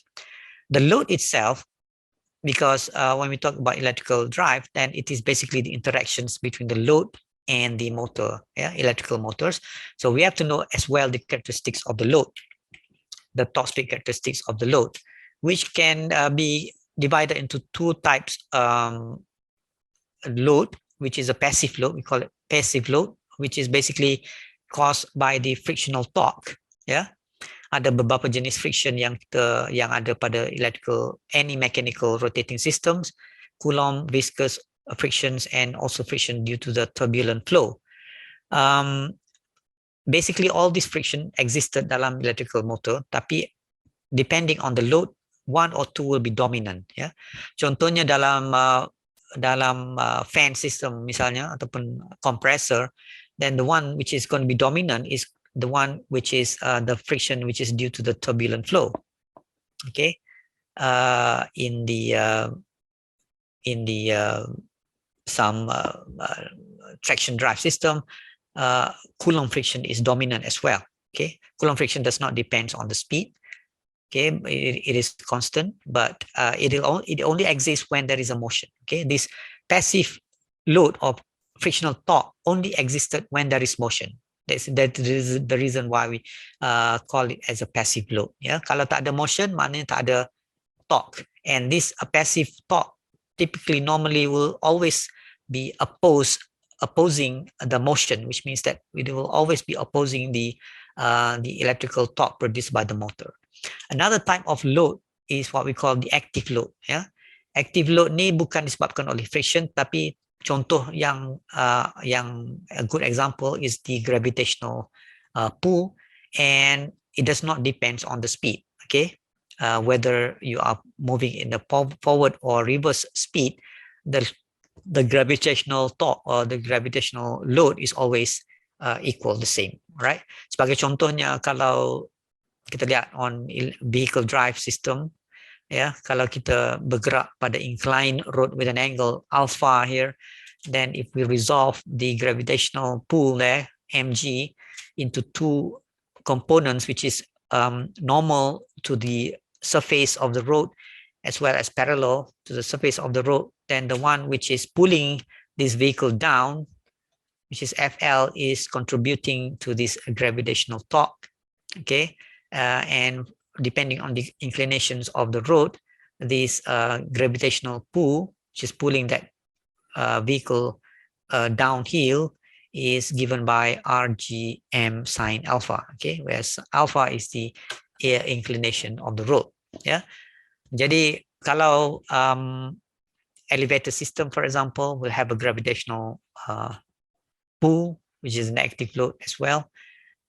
[SPEAKER 3] The load itself, because when we talk about electrical drive, then it is basically the interactions between the load and the motor, yeah, electrical motors. So we have to know as well the characteristics of the load, the torque speed characteristics of the load, which can be divided into two types. Load, which is a passive load, we call it passive load, which is basically caused by the frictional torque. Yeah, ada beberapa jenis friction yang ada pada electrical, any mechanical rotating systems, Coulomb, viscous frictions, and also friction due to the turbulent flow. Basically all this friction existed dalam electrical motor, tapi depending on the load, one or two will be dominant. Ya, contohnya dalam fan system misalnya ataupun compressor, then the one which is going to be dominant is the one which is the friction which is due to the turbulent flow. Okay, in the some traction drive system, Coulomb friction is dominant as well. Okay, Coulomb friction does not depend on the speed. Okay, it is constant, but it only exists when there is a motion. Okay, this passive load of frictional torque only existed when there is motion. That is the reason why we call it as a passive load. Yeah, kalau tak ada motion, maknanya tak ada torque. And this passive torque typically normally will always be opposed opposing the motion, which means that it will always be opposing the electrical torque produced by the motor. Another type of load is what we call the active load. Ya, active load ni bukan disebabkan oleh friction, tapi contoh yang a good example is the gravitational pull, and it does not depend on the speed. Okay, whether you are moving in the forward or reverse speed, the gravitational torque or the gravitational load is always equal, the same, right? Sebagai contohnya, kalau kita lihat on vehicle drive system, ya, kalau kita bergerak pada inclined road with an angle alpha here, then if we resolve the gravitational pull there, mg, into two components, which is normal to the surface of the road as well as parallel to the surface of the road, then the one which is pulling this vehicle down, which is FL, is contributing to this gravitational torque. Okay, and depending on the inclinations of the road, this gravitational pull, which is pulling that vehicle downhill, is given by RGM sine alpha. Okay, whereas alpha is the air inclination of the road. Yeah, jadi kalau elevator system, for example, will have a gravitational pull, which is an active load as well.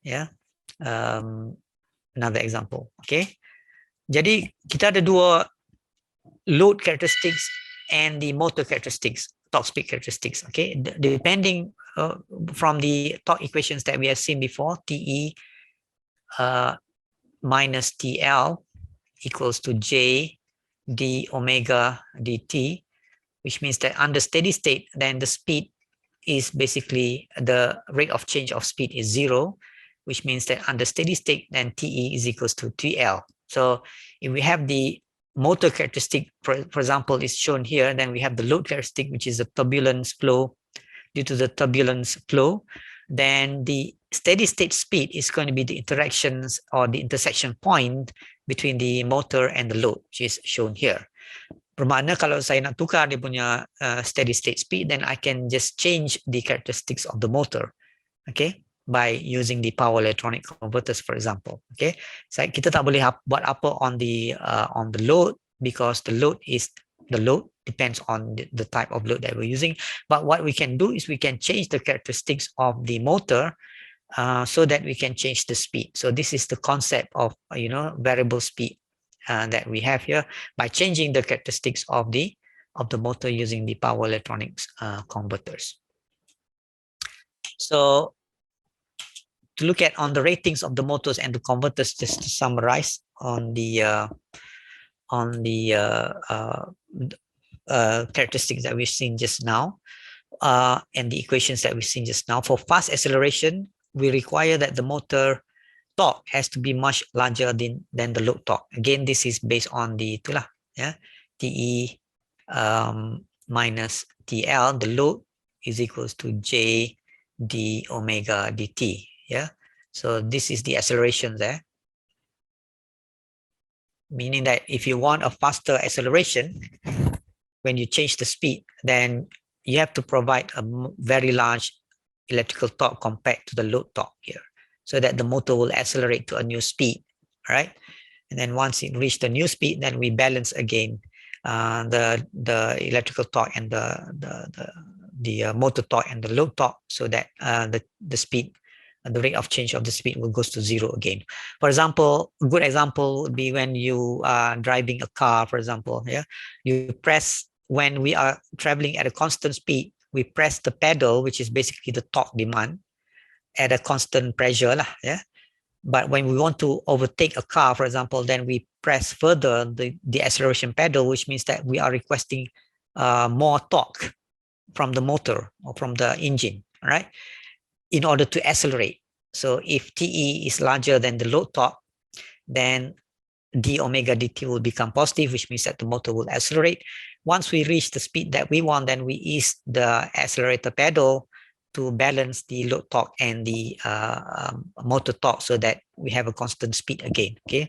[SPEAKER 3] Yeah, another example. Okay, jadi kita ada dua load characteristics and the motor characteristics, torque speed characteristics. Okay, depending from the torque equations that we have seen before, TE minus TL equals to J d omega dt, which means that under steady state, then the speed is basically, the rate of change of speed is 0, which means that under steady state, then TE is equals to TL. So if we have the motor characteristic, for example, is shown here, then we have the load characteristic, which is the turbulence flow. Due to the turbulence flow, then the steady state speed is going to be the interactions or the intersection point between the motor and the load, which is shown here. Bermakna kalau saya nak tukar dia punya steady state speed, then I can just change the characteristics of the motor, okay, by using the power electronic converters, for example. Okay, so kita tak boleh buat apa on the load, because the load depends on the type of load that we're using. But what we can do is we can change the characteristics of the motor so that we can change the speed. So this is the concept of variable speed that we have here, by changing the characteristics of the motor using the power electronics converters. So to look at on the ratings of the motors and the converters, just to summarize on the characteristics that we've seen just now, and the equations that we've seen just now. For fast acceleration, we require that the motor torque has to be much larger than the load torque. Again, this is based on the TE minus TL. The load is equals to J d omega dt. Yeah, so this is the acceleration there, meaning that if you want a faster acceleration, when you change the speed, then you have to provide a very large electrical torque compared to the load torque here, so that the motor will accelerate to a new speed, right? And then once it reaches the new speed, then we balance again the electrical torque and the motor torque and the load torque, so that the speed, the rate of change of the speed will goes to 0 again. For example, a good example would be when you are driving a car, for example. Yeah, you press, when we are traveling at a constant speed, we press the pedal, which is basically the torque demand, at a constant pressure lah. Yeah, but when we want to overtake a car, for example, then we press further the acceleration pedal, which means that we are requesting more torque from the motor or from the engine, right, in order to accelerate. So if TE is larger than the load torque, then d omega dt will become positive, which means that the motor will accelerate. Once we reach the speed that we want, then we ease the accelerator pedal to balance the load torque and the motor torque, so that we have a constant speed again. Okay.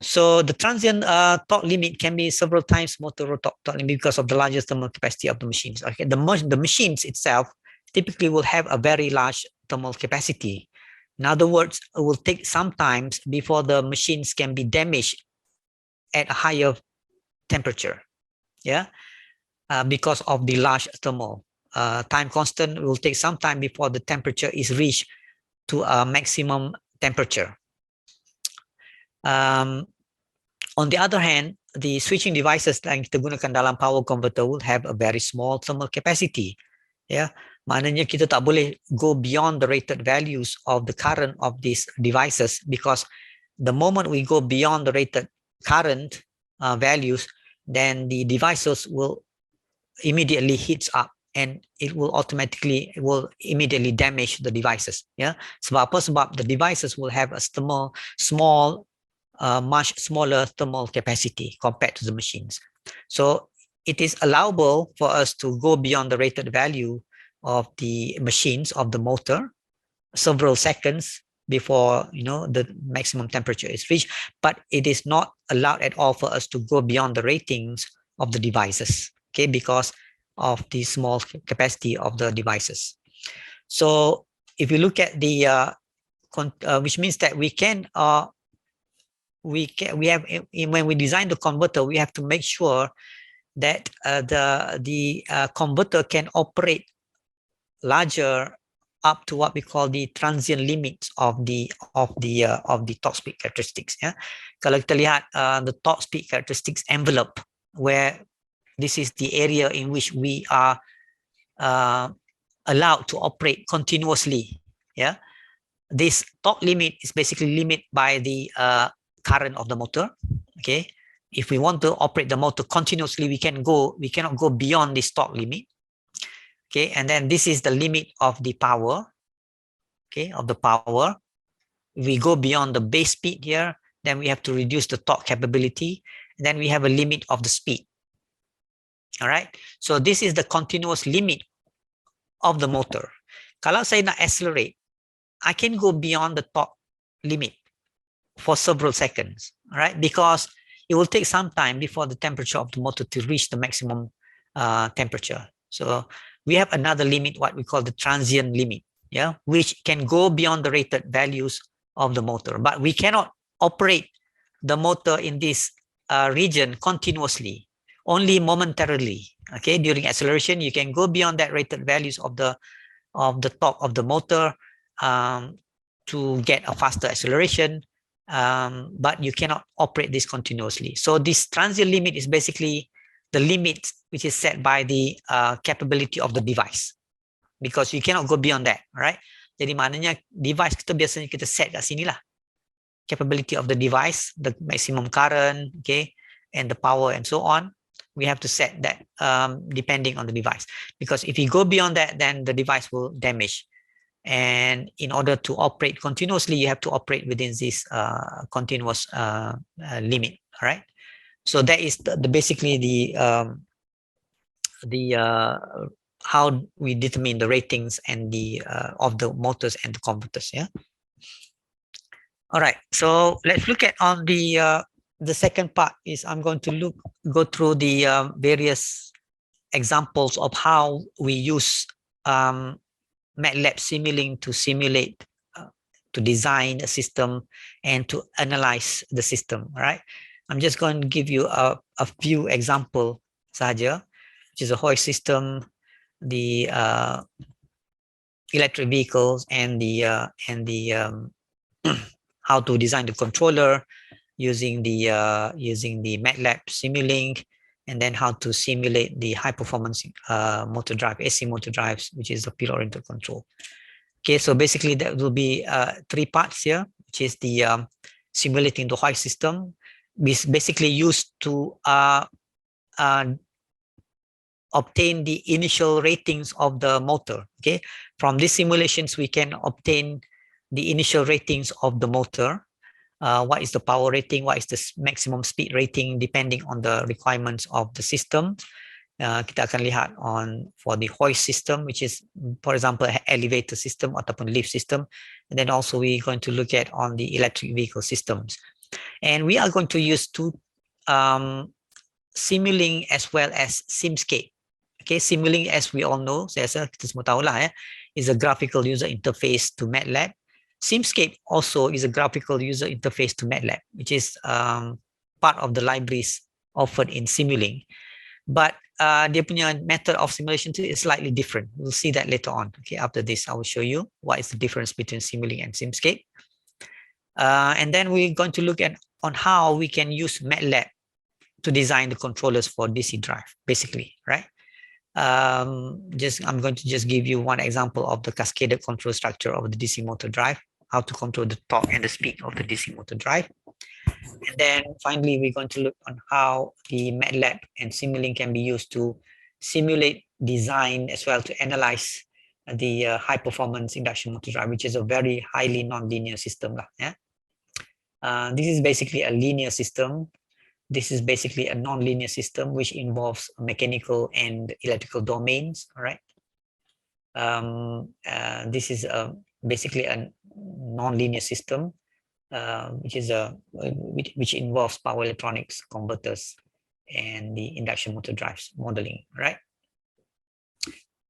[SPEAKER 3] So the transient torque limit can be several times motor torque limit because of the largest thermal capacity of the machines. Okay, the machines itself typically will have a very large thermal capacity. In other words, it will take some time before the machines can be damaged at a higher temperature. Yeah, because of the large thermal time constant, it will take some time before the temperature is reached to a maximum temperature. On the other hand, the switching devices yang kita gunakan dalam power converter will have a very small thermal capacity. Ya, maknanya kita tak boleh go beyond the rated values of the current of these devices, because the moment we go beyond the rated current values, then the devices will immediately heats up and it will immediately damage the devices. Yeah, sebab apa? Sebab the devices will have a much smaller thermal capacity compared to the machines. So it is allowable for us to go beyond the rated value of the machines, of the motor, several seconds before the maximum temperature is reached, but it is not allowed at all for us to go beyond the ratings of the devices, okay, because of the small capacity of the devices. So if you look at the which means that when we design the converter, we have to make sure that the converter can operate larger up to what we call the transient limits of the torque speed characteristics. Yeah, kalau kita lihat the torque speed characteristics envelope, where this is the area in which we are allowed to operate continuously. Yeah, this torque limit is basically limited by the current of the motor. Okay, if we want to operate the motor continuously, we cannot go beyond this torque limit. Okay, and then this is the limit of the power. Okay, of the power. If we go beyond the base speed here, then we have to reduce the torque capability. And then we have a limit of the speed. All right, so this is the continuous limit of the motor. Kalau saya nak accelerate, I can go beyond the torque limit for several seconds, right? Because it will take some time before the temperature of the motor to reach the maximum temperature. So we have another limit, what we call the transient limit, yeah, which can go beyond the rated values of the motor, but we cannot operate the motor in this region continuously, only momentarily. Okay, during acceleration, you can go beyond that rated values of the torque of the motor to get a faster acceleration. But you cannot operate this continuously. So this transient limit is basically the limit which is set by the capability of the device, because you cannot go beyond that, right? Jadi maknanya device kita biasanya kita set kat sini lah, capability of the device, the maximum current, okay, and the power and so on. We have to set that depending on the device, because if you go beyond that, then the device will damage. And in order to operate continuously, you have to operate within this continuous limit. All right. So that is basically the how we determine the ratings and the of the motors and the converters. Yeah. All right. So let's look at on the second part. Is I'm going to go through the various examples of how we use MATLAB Simulink to simulate, to design a system and to analyze the system. Right? I'm just going to give you a few examples sahaja, which is a hoist system, the electric vehicles, and the how to design the controller using the MATLAB Simulink, and then how to simulate the high performance motor drive, AC motor drives, which is the field oriented control. Okay, so basically that will be 3 parts here, which is the simulating the hoist system, basically used to obtain the initial ratings of the motor. Okay, from these simulations we can obtain the initial ratings of the motor. What is the power rating, what is the maximum speed rating, depending on the requirements of the system. Kita akan lihat for the hoist system, which is, for example, elevator system ataupun lift system. And then also we're going to look at on the electric vehicle systems. And we are going to use two Simulink as well as Simscape. Okay, Simulink, as we all know, saya rasa kita semua tahu lah, is a graphical user interface to MATLAB. Simscape also is a graphical user interface to MATLAB, which is part of the libraries offered in Simulink. But dia punya method of simulation is slightly different. We'll see that later on. Okay, after this, I will show you what is the difference between Simulink and Simscape. And then we're going to look at on how we can use MATLAB to design the controllers for DC drive, basically, right? I'm going to just give you one example of the cascaded control structure of the DC motor drive, how to control the torque and the speed of the DC motor drive. And then finally, we're going to look on how the MATLAB and Simulink can be used to simulate, design, as well to analyze the high performance induction motor drive, which is a very highly non-linear system. Yeah? This is basically a linear system. This is basically a non-linear system which involves mechanical and electrical domains. All right. This is basically a non-linear system, which involves power electronics, converters, and the induction motor drives modeling. Right.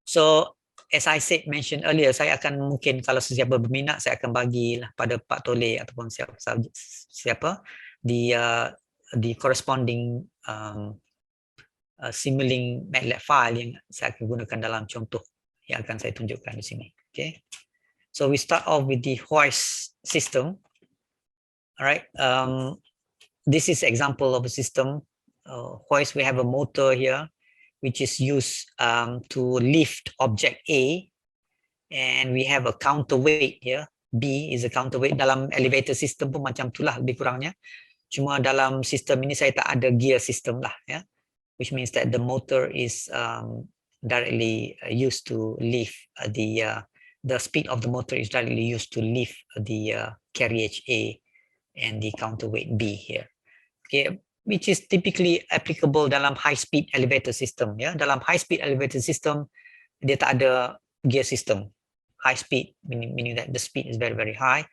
[SPEAKER 3] So as I mentioned earlier, saya akan mungkin kalau sesiapa berminat, saya akan bagilah pada Pak Tole ataupun siapa the corresponding Simulink MATLAB file yang saya akan gunakan dalam contoh yang akan saya tunjukkan di sini. Okay, so we start off with the hoist system. All right, this is example of a system. Hoist, we have a motor here which is used to lift object A, and we have a counterweight here. B is a counterweight. Dalam elevator system pun macam itulah lebih kurangnya. Cuma dalam sistem ini saya tak ada gear system lah, ya, which means that the motor is directly used to lift the speed of the motor is directly used to lift the carriage A and the counterweight B here. Okay, which is typically applicable dalam high speed elevator system. Ya, dalam high speed elevator system dia tak ada gear system. High speed meaning that the speed is very, very high.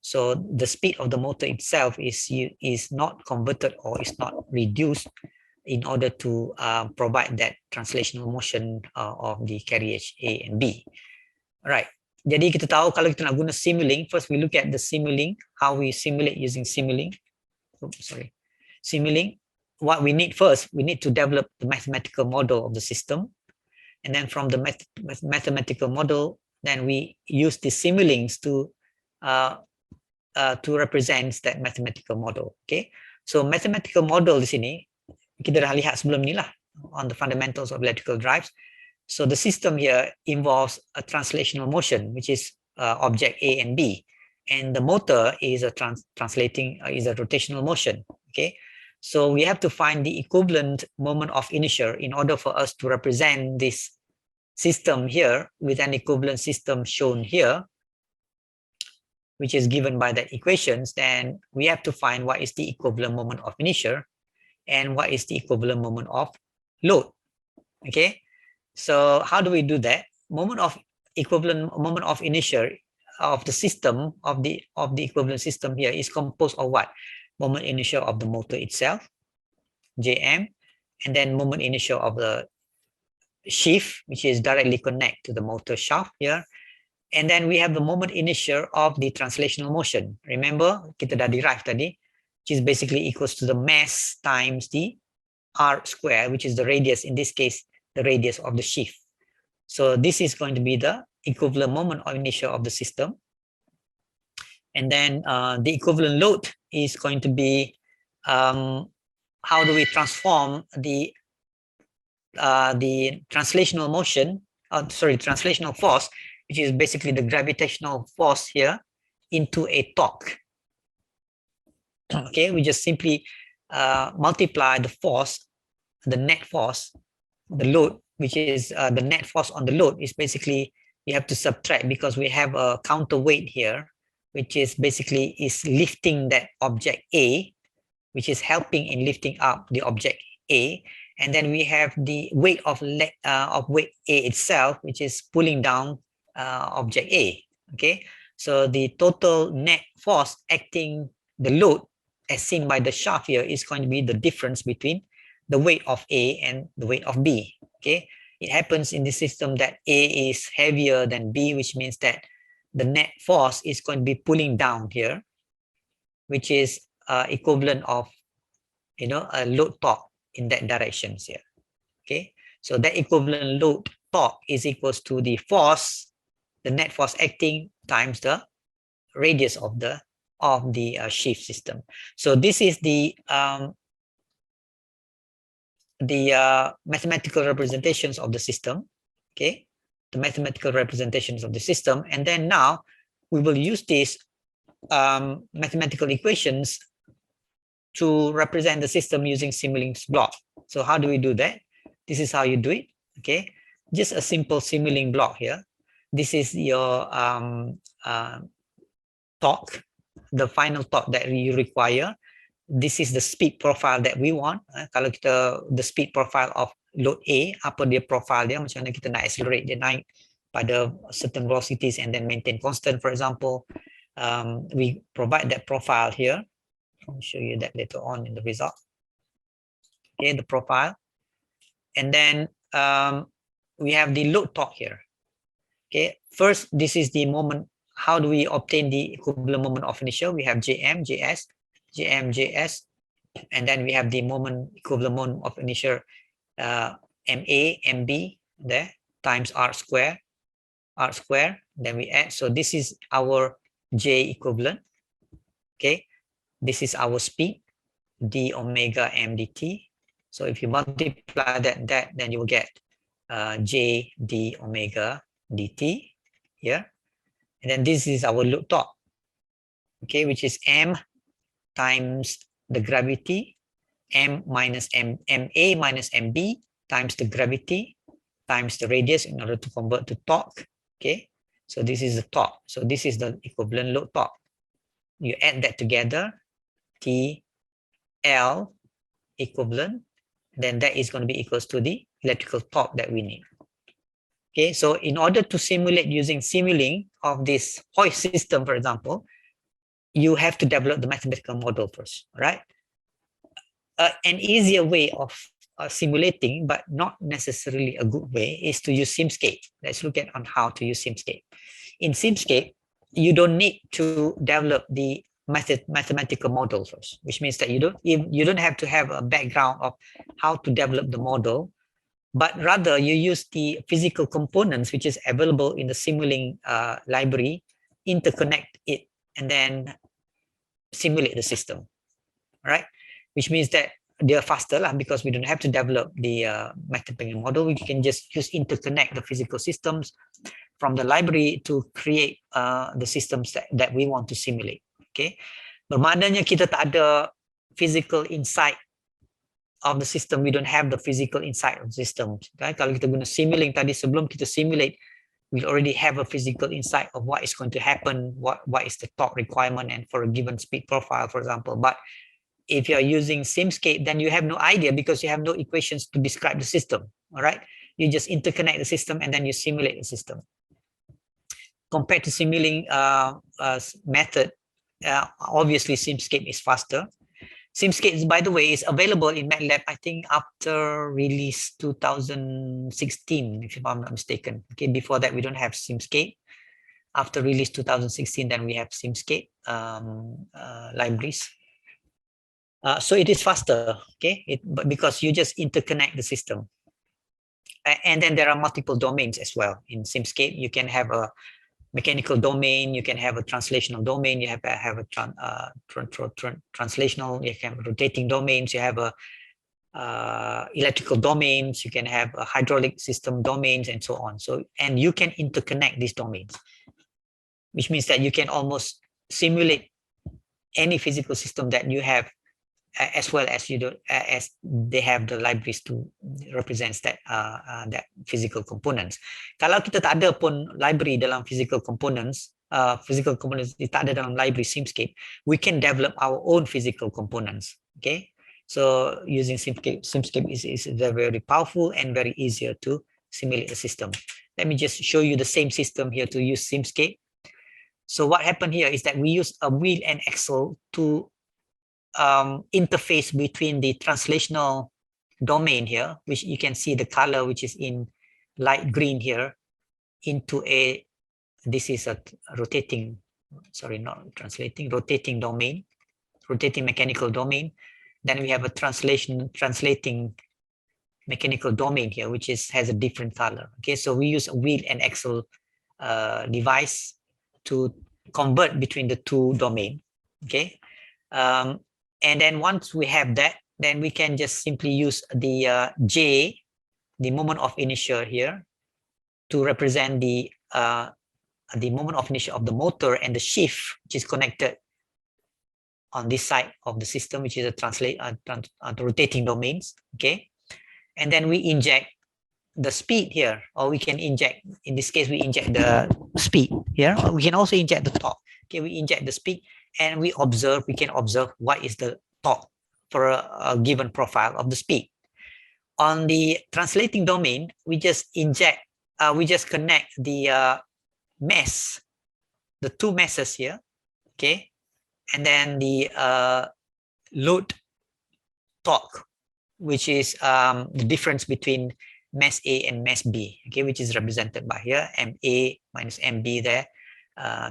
[SPEAKER 3] So the speed of the motor itself is not converted or is not reduced in order to provide that translational motion of the carriage A and B. Right. Jadi kita tahu kalau kita nak guna Simulink, first we look at the Simulink, how we simulate using Simulink. Simulink. What we need first, we need to develop the mathematical model of the system, and then from the mathematical model, then we use the Simulinks to represent that mathematical model. Okay, so mathematical model di sini kita dah lihat sebelum ni lah on the fundamentals of electrical drives. So the system here involves a translational motion, which is object A and B, and the motor is a rotational motion. Okay, so we have to find the equivalent moment of inertia in order for us to represent this system here with an equivalent system shown here, which is given by that equations. Then we have to find what is the equivalent moment of inertia and what is the equivalent moment of load. Okay, so how do we do that? Equivalent moment of inertia of the system of the equivalent system here is composed of what? Moment inertia of the motor itself, Jm, and then moment inertia of the sheath, which is directly connect to the motor shaft here. And then we have the moment inertia of the translational motion. Remember, kita dah derive tadi, which is basically equals to the mass times the r square, which is the radius, in this case, the radius of the sheath. So this is going to be the equivalent moment of inertia of the system. And then the equivalent load is going to be how do we transform the translational motion, translational force, which is basically the gravitational force here, into a torque. Okay, we just simply multiply the force, the net force, the load, which is the net force on the load is basically, you have to subtract because we have a counterweight here, which is basically is lifting that object A, which is helping in lifting up the object A. And then we have the weight of weight A itself, which is pulling down object A. Okay, so the total net force acting the load as seen by the shaft here, is going to be the difference between the weight of A and the weight of B. Okay, it happens in the system that A is heavier than B, which means that the net force is going to be pulling down here, which is equivalent of, you know, a load torque in that direction here. Okay, so that equivalent load torque is equals to the force, the net force acting times the radius of the sheave system. So this is the mathematical representations of the system. Okay, the mathematical representations of the system, and then now we will use these mathematical equations to represent the system using Simulink block. So how do we do that? This is how you do it. Okay, just a simple Simulink block here. This is your torque, the final torque that you require. This is the speed profile that we want. Kalau kita, the speed profile of load A, apa dia profile dia, macam mana kita nak accelerate dia naik pada certain velocities and then maintain constant, for example. We provide that profile here. I'll show you that later on in the result. Okay, the profile. And then we have the load torque here. Okay, first, this is the moment. How do we obtain the equivalent moment of inertia? We have Jm, Js, Jm, Js, and then we have the moment, equivalent moment of inertia, Ma, Mb there, times r square, then we add. So this is our J equivalent. Okay, this is our speed, d omega m dt. So if you multiply that, then you will get J d omega dt here. And then this is our load torque, okay, which is M times the gravity, Ma minus Mb times the gravity times the radius in order to convert to torque. Okay, so this is the torque. So this is the equivalent load torque. You add that together, TL equivalent, then that is going to be equals to the electrical torque that we need. Okay, so in order to simulate using Simulink of this hoist system, for example, you have to develop the mathematical model first, right? An easier way of simulating, but not necessarily a good way, is to use Simscape. Let's look at on how to use Simscape. In Simscape, you don't need to develop the mathematical model first, which means that you don't have to have a background of how to develop the model, but rather you use the physical components which is available in the Simulink library, interconnect it, and then simulate the system, right? Which means that they are faster because we don't have to develop the mathematical model. We can just interconnect the physical systems from the library to create the systems that we want to simulate. Okay, bermaknanya kita tak ada physical insight of the system. We don't have the physical insight of the system. Okay? Kalau kita guna Simulink tadi, sebelum kita simulate, we already have a physical insight of what is going to happen, what is the torque requirement, and for a given speed profile, for example. But if you are using Simscape, then you have no idea because you have no equations to describe the system. All right, you just interconnect the system and then you simulate the system. Compared to Simulink method, obviously Simscape is faster. Simscape, by the way, is available in MATLAB, I think, after release 2016, if I'm not mistaken. Okay, before that, we don't have Simscape. After release 2016, then we have Simscape libraries. So it is faster, okay, because you just interconnect the system. And then there are multiple domains as well. In Simscape, you can have a mechanical domain, you can have a translational domain, you have a translational, you can have rotating domains, you have a electrical domains, you can have a hydraulic system domains, and so on. So, and you can interconnect these domains, which means that you can almost simulate any physical system that you have, as well as you do, as they have the libraries to represent that that physical components. Kalau kita tak ada pun library dalam physical components tak ada dalam library Simscape, we can develop our own physical components. Okay, so using Simscape is very, very powerful and very easier to simulate the system. Let me just show you the same system here to use Simscape. So what happened here is that we use a wheel and axle to interface between the translational domain here, which you can see the color which is in light green here, into a, this is a rotating, sorry, not translating, rotating domain, rotating mechanical domain. Then we have a translating mechanical domain here, which has a different color. Okay, so we use a wheel and axle device to convert between the two domain. Okay, and then once we have that, then we can just simply use the J, the moment of inertia here, to represent the moment of inertia of the motor, and the shift which is connected on this side of the system, which is the rotating domains. Okay, and then we inject the speed here, or we can inject, in this case we inject the speed here, or we can also inject the torque. Okay, we inject the speed and we can observe what is the torque for a given profile of the speed. On the translating domain, we just inject, we just connect the mesh, the two meshes here. Okay, and then the load torque, which is the difference between mesh A and mesh B, okay, which is represented by here, MA minus MB there,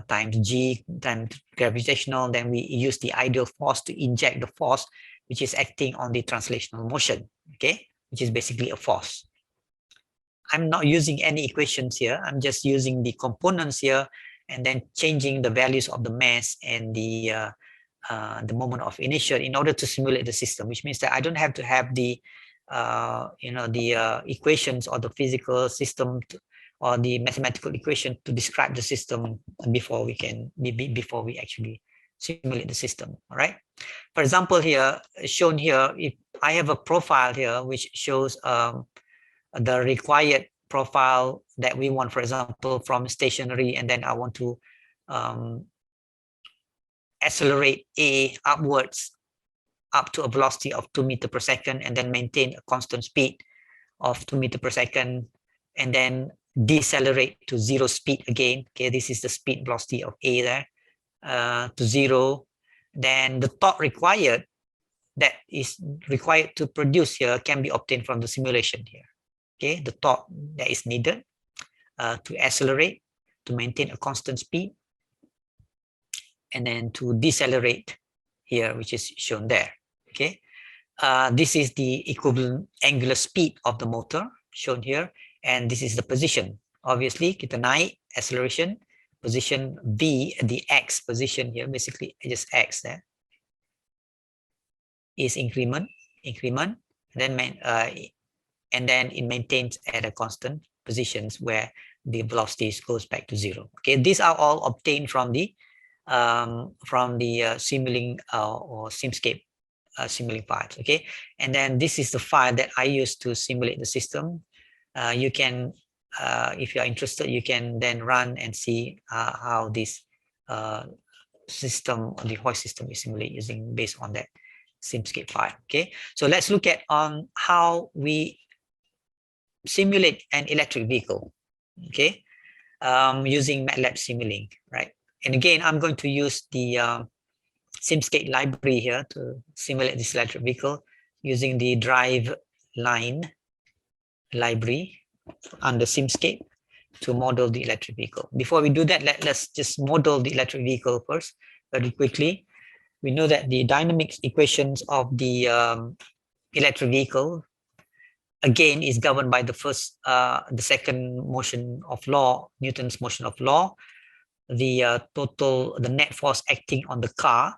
[SPEAKER 3] times G times gravitational. Then we use the ideal force to inject the force which is acting on the translational motion, okay, which is basically a force. I'm not using any equations here. I'm just using the components here and then changing the values of the mass and the moment of inertia in order to simulate the system, which means that I don't have to have the equations or the physical system or the mathematical equation to describe the system before we actually simulate the system. All right. For example, here shown here, if I have a profile here which shows the required profile that we want, for example, from stationary, and then I want to accelerate A upwards up to a velocity of 2 meters per second, and then maintain a constant speed of 2 meters per second, and then decelerate to 0 speed again. Okay, this is the speed velocity of A there, to 0. Then the torque required, that is required to produce here, can be obtained from the simulation here. Okay, the torque that is needed to accelerate, to maintain a constant speed, and then to decelerate here, which is shown there. Okay, this is the equivalent angular speed of the motor shown here, and this is the position. Obviously, kita naik acceleration, position V, the X position here, basically just X there, is increment, and then it maintains at a constant positions where the velocities goes back to 0. Okay, these are all obtained from the Simulink or Simscape Simulink files. Okay, and then this is the file that I use to simulate the system. You can, if you are interested, you can then run and see how this system, the hoist system, is simulated using based on that Simscape file. Okay, so let's look at on how we simulate an electric vehicle. Okay, using MATLAB Simulink, right? And again, I'm going to use the Simscape library here to simulate this electric vehicle using the drive line library under Simscape to model the electric vehicle. Before we do that, let's just model the electric vehicle first very quickly. We know that the dynamics equations of the electric vehicle again is governed by the second motion of law, Newton's motion of law. The net force acting on the car.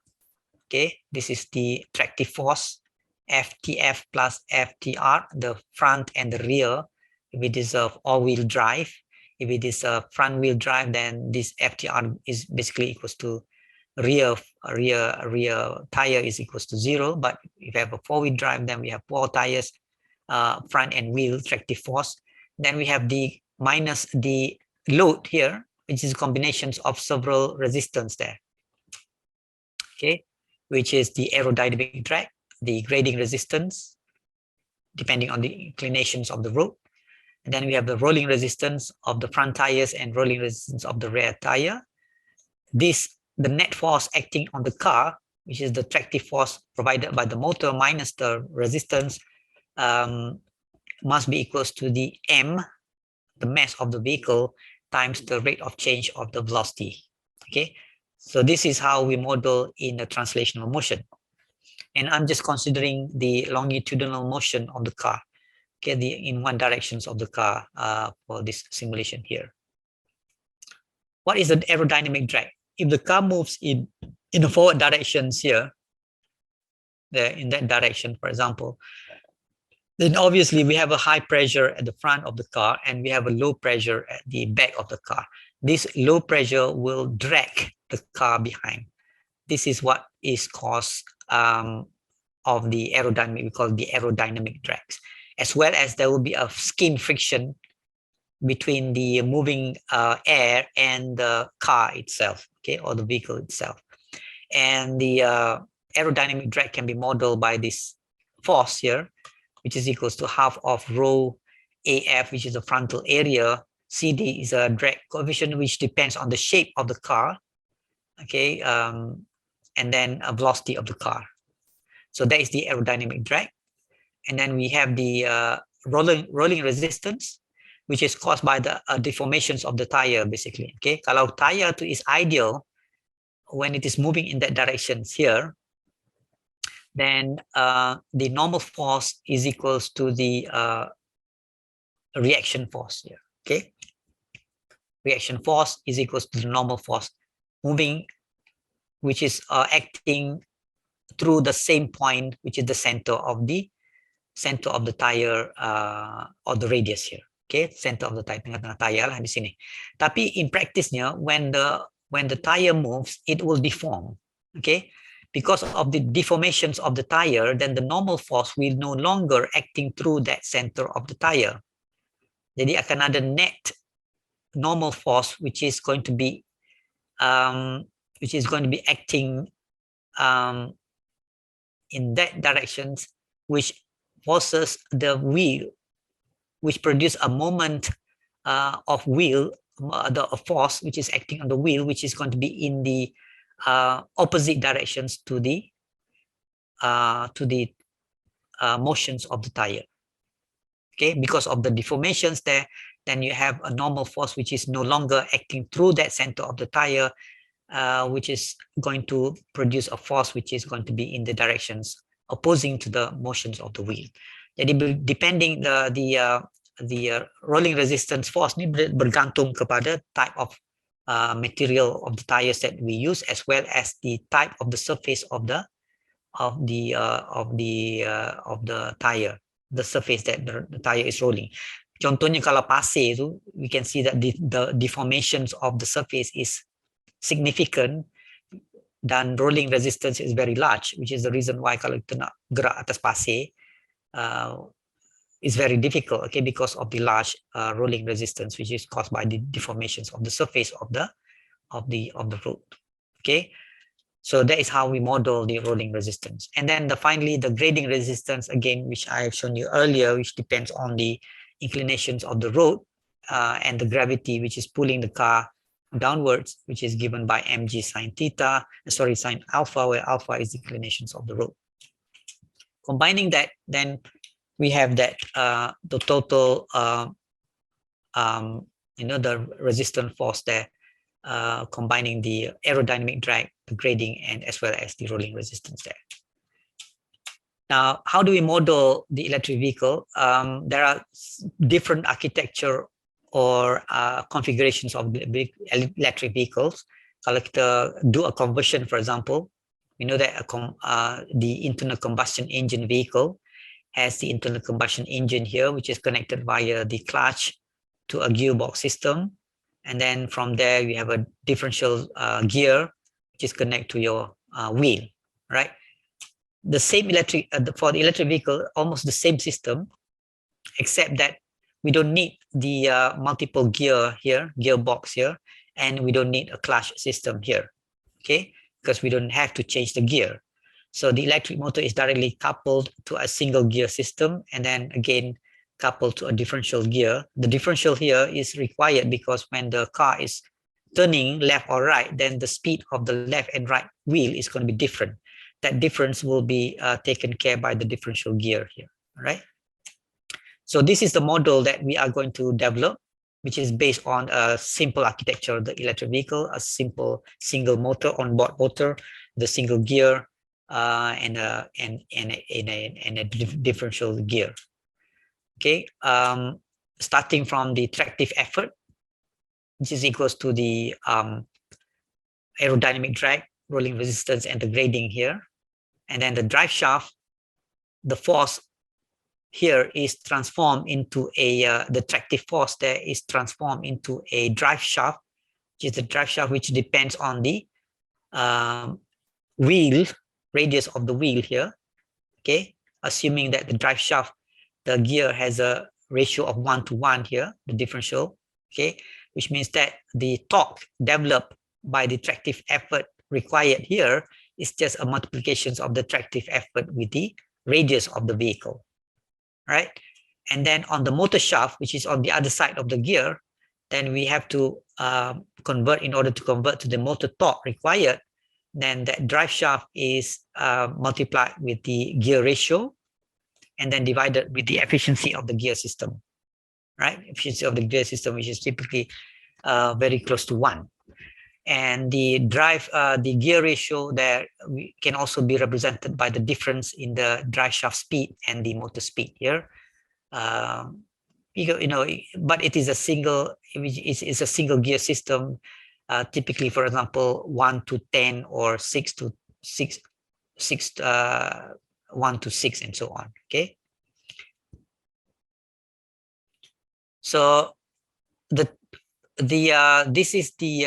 [SPEAKER 3] Okay, this is the tractive force, FTF plus FTR, the front and the rear. If it is a all-wheel drive, if it is a front-wheel drive, then this FTR is basically equals to rear tire is equals to 0. But if you have a four-wheel drive, then we have 4 tires, front and wheel tractive force. Then we have the minus the load here, which is combinations of several resistance there. Okay, which is the aerodynamic drag, the grading resistance, depending on the inclinations of the road. And then we have the rolling resistance of the front tires and rolling resistance of the rear tire. The net force acting on the car which is the tractive force provided by the motor minus the resistance, must be equals to the m, the mass of the vehicle, times the rate of change of the velocity. Okay, so this is how we model in the translational motion. And I'm just considering the longitudinal motion of the car, okay, in one directions of the car for this simulation here. What is the aerodynamic drag? If the car moves in the forward directions here, in that direction, for example, then obviously we have a high pressure at the front of the car and we have a low pressure at the back of the car. This low pressure will drag the car behind. This is what is cause of the aerodynamic, we call it the aerodynamic drags, as well as there will be a skin friction between the moving air and the car itself, okay, or the vehicle itself. And the aerodynamic drag can be modeled by this force here, which is equals to half of rho AF, which is the frontal area. CD is a drag coefficient which depends on the shape of the car, okay, and then a velocity of the car. So that is the aerodynamic drag. And then we have the rolling resistance, which is caused by the deformations of the tire, basically. Okay, kalau tire is ideal when it is moving in that directions here, then the normal force is equals to the reaction force here. Okay, reaction force is equals to the normal force moving, which is acting through the same point, which is the center of the tire or the radius here. Okay, center of the tire, tengah-tengah tire lah di sini. Tapi in practice-nya, when the tire moves, it will deform. Okay, because of the deformations of the tire, then the normal force will no longer acting through that center of the tire. Jadi akan ada net normal force which is going to be acting in that directions, which forces the wheel, which produce a moment of wheel, the force which is acting on the wheel, which is going to be in the opposite directions to the motions of the tire. Okay, because of the deformations there, then you have a normal force which is no longer acting through that center of the tire, which is going to produce a force which is going to be in the directions opposing to the motions of the wheel. Jadi depending the rolling resistance force ni bergantung kepada type of material of the tires that we use, as well as the type of the surface of the tire, the surface that the tire is rolling. Contohnya kalau pasir tu, we can see that the deformations of the surface is significant dan rolling resistance is very large, which is the reason why kalau kita nak gerak atas pasir is very difficult, okay, because of the large rolling resistance which is caused by the deformations of the surface of the road. Okay, so that is how we model the rolling resistance. And then finally the grading resistance, again, which I have shown you earlier, which depends on the inclinations of the road and the gravity which is pulling the car downwards, which is given by mg sine alpha, where alpha is the inclinations of the road. Combining that, then we have that the total the resistance force there, combining the aerodynamic drag, the grading, and as well as the rolling resistance there. Now, how do we model the electric vehicle? There are different architecture or configurations of the electric vehicles. Kalau kita do a conversion, for example, we know that the internal combustion engine vehicle has the internal combustion engine here, which is connected via the clutch to a gearbox system. And then from there, you have a differential gear, which is connected to your wheel, right? The same for the electric vehicle, almost the same system, except that we don't need the multiple gear here, gearbox here, and we don't need a clutch system here, okay? Because we don't have to change the gear. So the electric motor is directly coupled to a single gear system, and then again coupled to a differential gear. The differential here is required because when the car is turning left or right, then the speed of the left and right wheel is going to be different. that difference will be taken care by the differential gear here, right? So this is the model that we are going to develop, which is based on a simple architecture of the electric vehicle, a simple single motor, onboard motor, the single gear, and a differential gear. Okay, starting from the tractive effort, which is equals to the aerodynamic drag, rolling resistance, and the grading here. And then the drive shaft, the force here is transformed into the tractive force there is transformed into a drive shaft, which is the drive shaft which depends on the wheel, radius of the wheel here. Okay, assuming that the drive shaft, the gear has a ratio of 1:1 here, the differential, okay, which means that the torque developed by the tractive effort required here is just a multiplication of the tractive effort with the radius of the vehicle, right? And then on the motor shaft, which is on the other side of the gear, then we have to convert, in order to convert to the motor torque required, then that drive shaft is multiplied with the gear ratio and then divided with the efficiency of the gear system, right? Efficiency of the gear system, which is typically very close to 1. And the gear ratio there can also be represented by the difference in the drive shaft speed and the motor speed here. You know, but it is a single, it's a single gear system. Typically, for example, 1 to 10 or 1 to 6, and so on. Okay. So this is the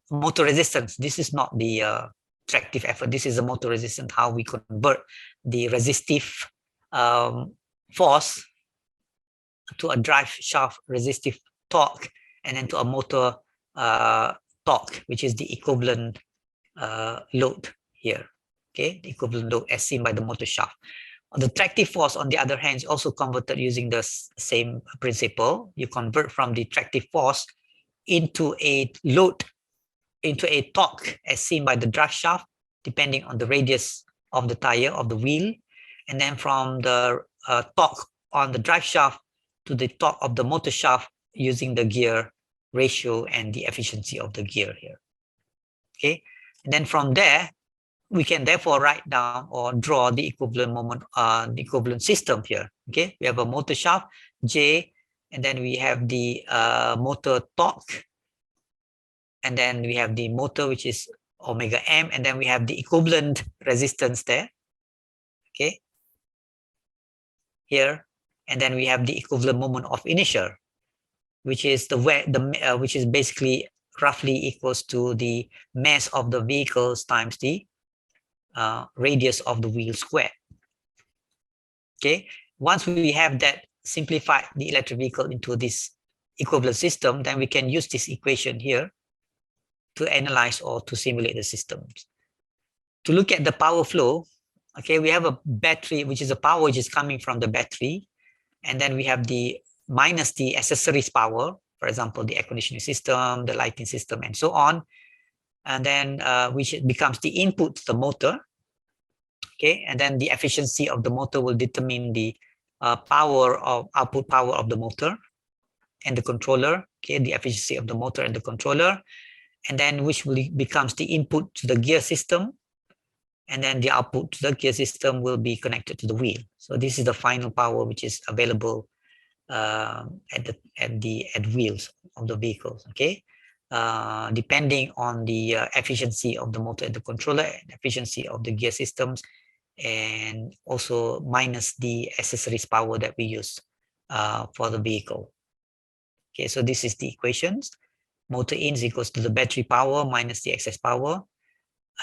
[SPEAKER 3] motor resistance. This is not the tractive effort. This is the motor resistance, how we convert the resistive force to a drive shaft resistive torque, and then to a motor torque, which is the equivalent load here. Okay, the equivalent load as seen by the motor shaft. The tractive force, on the other hand, is also converted using the same principle. You convert from the tractive force into a load, into a torque as seen by the drive shaft, depending on the radius of the tire of the wheel, and then from the torque on the drive shaft to the torque of the motor shaft using the gear ratio and the efficiency of the gear here. Okay, and then from there, we can therefore write down or draw the equivalent moment, the equivalent system here. Okay, we have a motor shaft J, and then we have the motor torque, and then we have the motor, which is omega m, and then we have the equivalent resistance there. Okay, here, and then we have the equivalent moment of inertia, which is which is basically roughly equals to the mass of the vehicles times the radius of the wheel square. Okay, once we have that, simplified the electric vehicle into this equivalent system, then we can use this equation here to analyze or to simulate the systems. To look at the power flow, okay, we have a battery, which is a power which is coming from the battery, and then we have the minus the accessories power, for example, the air conditioning system, the lighting system, and so on, and then which becomes the input to the motor. Okay, and then the efficiency of the motor will determine the output power of the motor and the controller. Okay, the efficiency of the motor and the controller, and then which will becomes the input to the gear system, and then the output to the gear system will be connected to the wheel. So this is the final power which is available at wheels of the vehicles. Okay, depending on the efficiency of the motor and the controller, and efficiency of the gear systems, and also minus the accessories power that we use for the vehicle. Okay, so this is the equations. Motor in is equals to the battery power minus the excess power,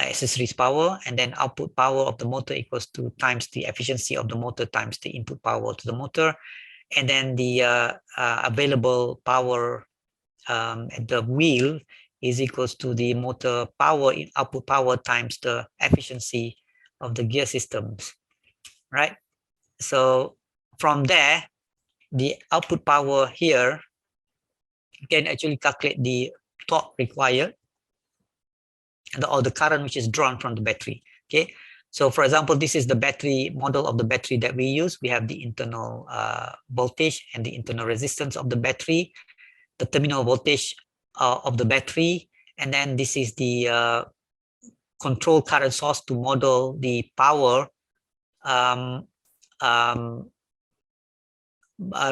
[SPEAKER 3] accessories power, and then output power of the motor equals to times the efficiency of the motor times the input power to the motor, and then the available power at the wheel is equals to the motor power, output power times the efficiency of the gear systems, right? So from there, the output power here, you can actually calculate the torque required or the current which is drawn from the battery. Okay, So for example, this is the battery model of the battery that we use. We have the internal voltage and the internal resistance of the battery, the terminal voltage of the battery, and then this is the control current source to model the power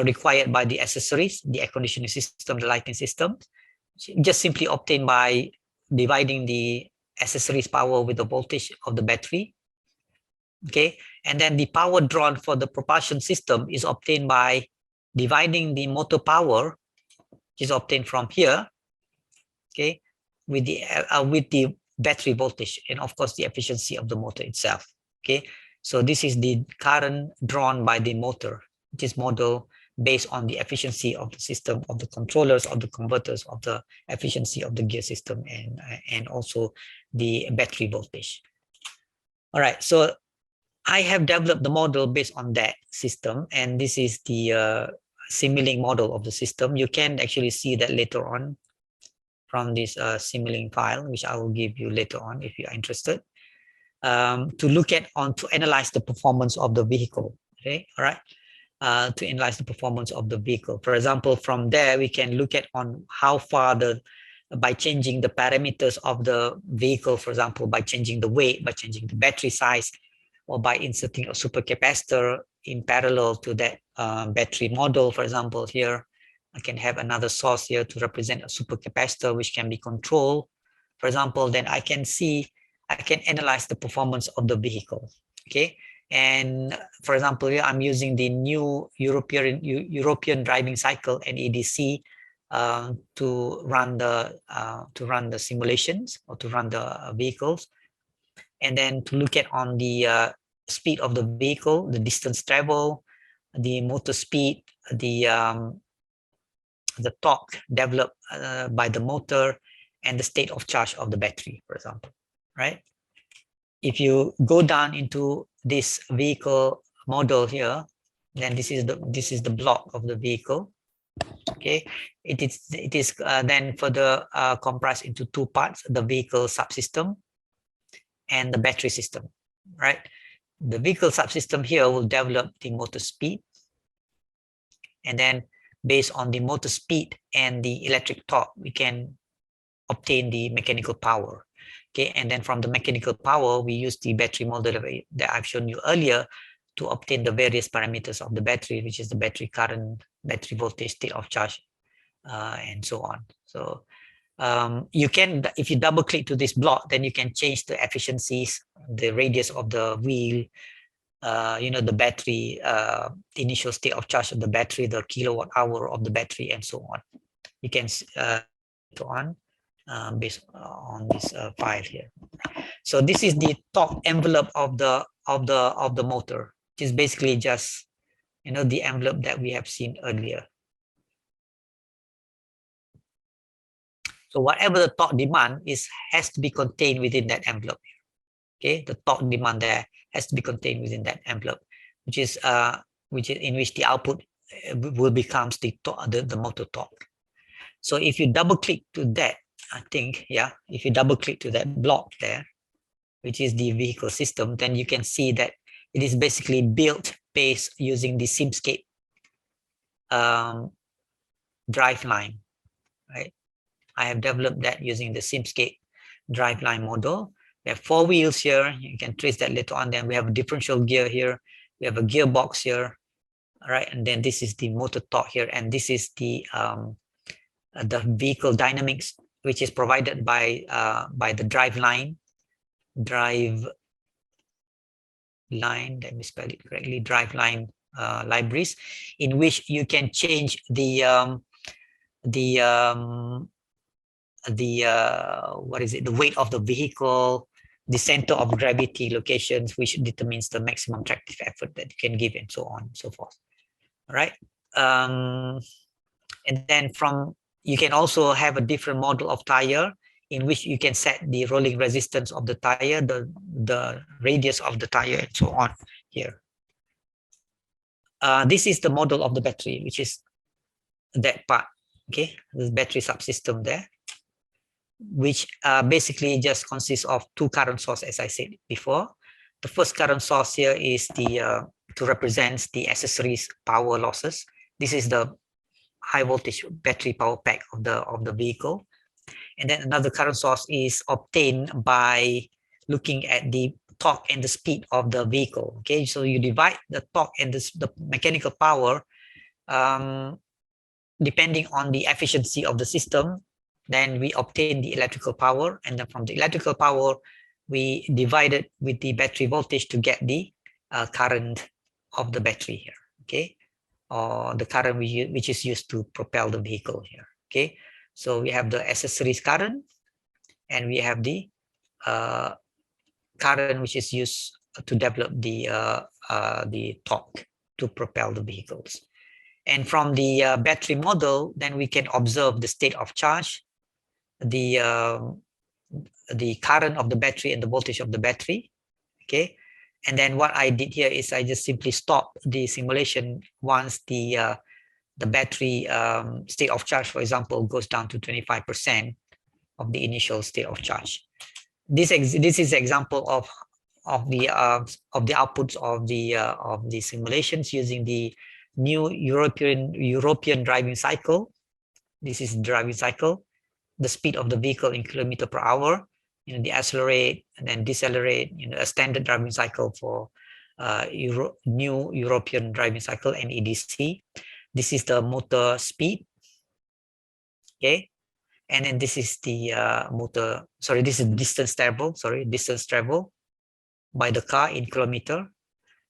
[SPEAKER 3] required by the accessories, the air conditioning system, the lighting system, just simply obtained by dividing the accessories power with the voltage of the battery. Okay, and then the power drawn for the propulsion system is obtained by dividing the motor power, which is obtained from here, okay, with the battery voltage and of course the efficiency of the motor itself. Okay, so this is the current drawn by the motor, which is modeled based on the efficiency of the system, of the controllers, of the converters, of the efficiency of the gear system, and also the battery voltage. All right, so I have developed the model based on that system, and this is the Simulink model of the system. You can actually see that later on from this Simulink file, which I will give you later on if you are interested, to analyze the performance of the vehicle. Okay, all right, to analyze the performance of the vehicle. For example, from there we can look at on how far by changing the parameters of the vehicle, for example, by changing the weight, by changing the battery size, or by inserting a supercapacitor in parallel to that battery model. For example, here I can have another source here to represent a supercapacitor which can be controlled. For example, then I can analyze the performance of the vehicle. Okay, and for example, here I'm using the new European driving cycle and EDC to run the simulations or to run the vehicles. And then to look at on the speed of the vehicle, the distance travel, the motor speed, the torque developed by the motor, and the state of charge of the battery, for example, right? If you go down into this vehicle model here, then this is the block of the vehicle. Okay, it is then further comprised into two parts: the vehicle subsystem and the battery system, right? The vehicle subsystem here will develop the motor speed, and then based on the motor speed and the electric torque, we can obtain the mechanical power. Okay, and then from the mechanical power, we use the battery model that I've shown you earlier to obtain the various parameters of the battery, which is the battery current, battery voltage, state of charge, and so on. So you can, if you double click to this block, then you can change the efficiencies, the radius of the wheel, the battery, the initial state of charge of the battery, the kilowatt hour of the battery, and so on. You can go on based on this file here. So this is the top envelope of the motor, which is basically just the envelope that we have seen earlier. So whatever the torque demand has to be contained within that envelope. Okay, the torque demand there has to be contained within that envelope, which is in which the output will becomes the motor torque. So if you double click to that, I think, yeah, if you double click to that block there, which is the vehicle system, then you can see that it is basically built based using the Simscape driveline, right? I have developed that using the Simscape driveline model. We have 4 wheels here. You can trace that later on. Then we have a differential gear here. We have a gearbox here, all right? And then this is the motor torque here, and this is the vehicle dynamics, which is provided by the driveline. Let me spell it correctly. Driveline libraries, in which you can change the weight of the vehicle, the center of gravity locations, which determines the maximum tractive effort that you can give, and so on and so forth. All right. And then you can also have a different model of tire, in which you can set the rolling resistance of the tire, the radius of the tire, and so on here. This is the model of the battery, which is that part. Okay, the battery subsystem there, which basically just consists of 2 current sources, as I said before. The first current source here is the to represent the accessories power losses. This is the high voltage battery power pack of the vehicle. And then another current source is obtained by looking at the torque and the speed of the vehicle. Okay, so you divide the torque and the mechanical power depending on the efficiency of the system. Then we obtain the electrical power, and then from the electrical power we divide it with the battery voltage to get the current of the battery here. Okay, or the current which is used to propel the vehicle here. Okay, so we have the accessories current, and we have the current which is used to develop the torque to propel the vehicles. And from the battery model, then we can observe the state of charge, the current of the battery and the voltage of the battery. Okay, and then what I did here is I just simply stop the simulation once the battery state of charge, for example, goes down to 25% of the initial state of charge. This is example of the outputs of the simulations using the new European driving cycle. This is driving cycle, the speed of the vehicle in kilometer per hour, the accelerate and then decelerate, a standard driving cycle for new European driving cycle and EDC. This is the motor speed. Okay, and then this is the this is distance travel by the car in kilometer,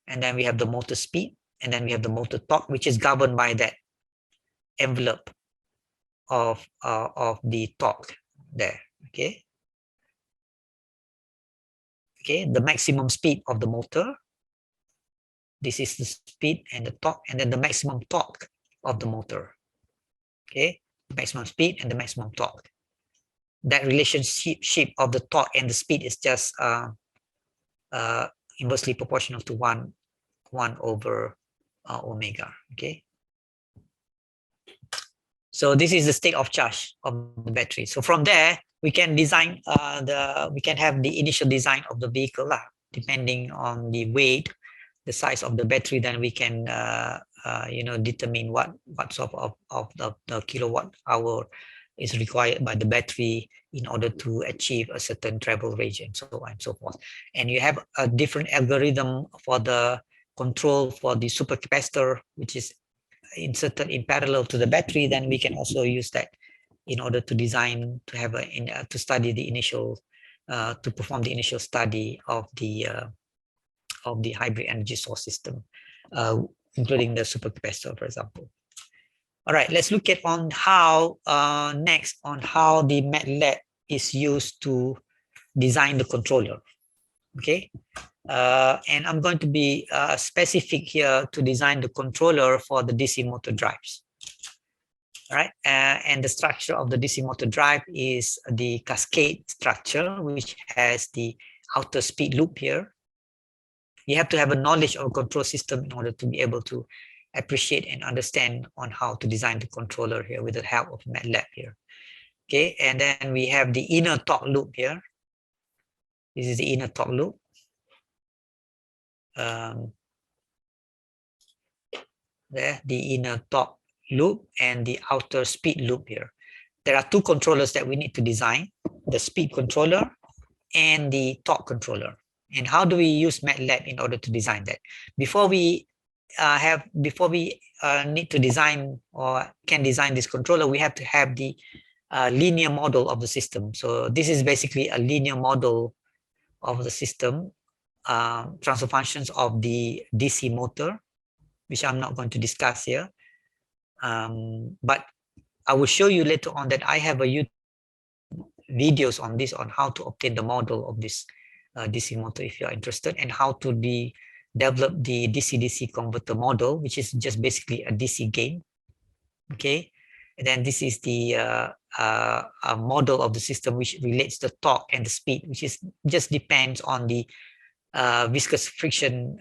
[SPEAKER 3] and then we have the motor speed, and then we have the motor torque, which is governed by that envelope of the torque there. Okay, the maximum speed of the motor. This is the speed and the torque, and then the maximum torque of the motor. Okay, maximum speed and the maximum torque. That relationship of the torque and the speed is just inversely proportional to 1 over omega. Okay, so this is the state of charge of the battery. So from there we can design we can have the initial design of the vehicle depending on the weight, the size of the battery. Then we can determine what sort of the kilowatt hour is required by the battery in order to achieve a certain travel range, and so on and so forth. And you have a different algorithm for the control for the supercapacitor, which is inserted in parallel to the battery. Then we can also use that in order to design, to have to study the initial to perform the initial study of the hybrid energy source system, including the supercapacitor, for example. All right, let's look at next on how the MATLAB is used to design the controller. Okay, and I'm going to be specific here to design the controller for the DC motor drives. All right, and the structure of the DC motor drive is the cascade structure, which has the outer speed loop here. You have to have a knowledge of a control system in order to be able to appreciate and understand on how to design the controller here with the help of MATLAB here. Okay, and then we have the inner torque loop here. This is the inner torque loop. There, the inner torque loop and the outer speed loop here. There are two controllers that we need to design: the speed controller and the torque controller. And how do we use MATLAB in order to design that? Before we need to design or can design this controller, we have to have the linear model of the system. So this is basically a linear model of the system, transfer functions of the DC motor, which I'm not going to discuss here. But I will show you later on that I have a YouTube videos on this, on how to obtain the model of this DC motor if you are interested, and how to develop the DC-DC converter model, which is just basically a DC gain. Okay, and then this is the model of the system, which relates the torque and the speed, which is just depends on the viscous friction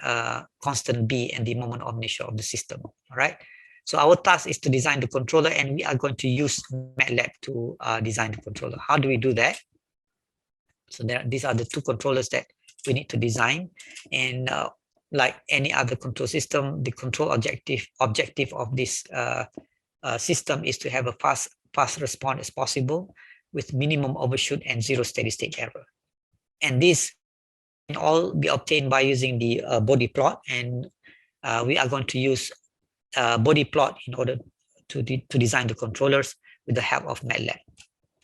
[SPEAKER 3] constant B and the moment of inertia of the system. All right, so our task is to design the controller, and we are going to use MATLAB to design the controller. How do we do that? So these are the two controllers that we need to design. And like any other control system, the control objective of this system is to have a fast response as possible with minimum overshoot and zero steady state error. And this can all be obtained by using the body plot, and we are going to use body plot in order to design the controllers with the help of MATLAB.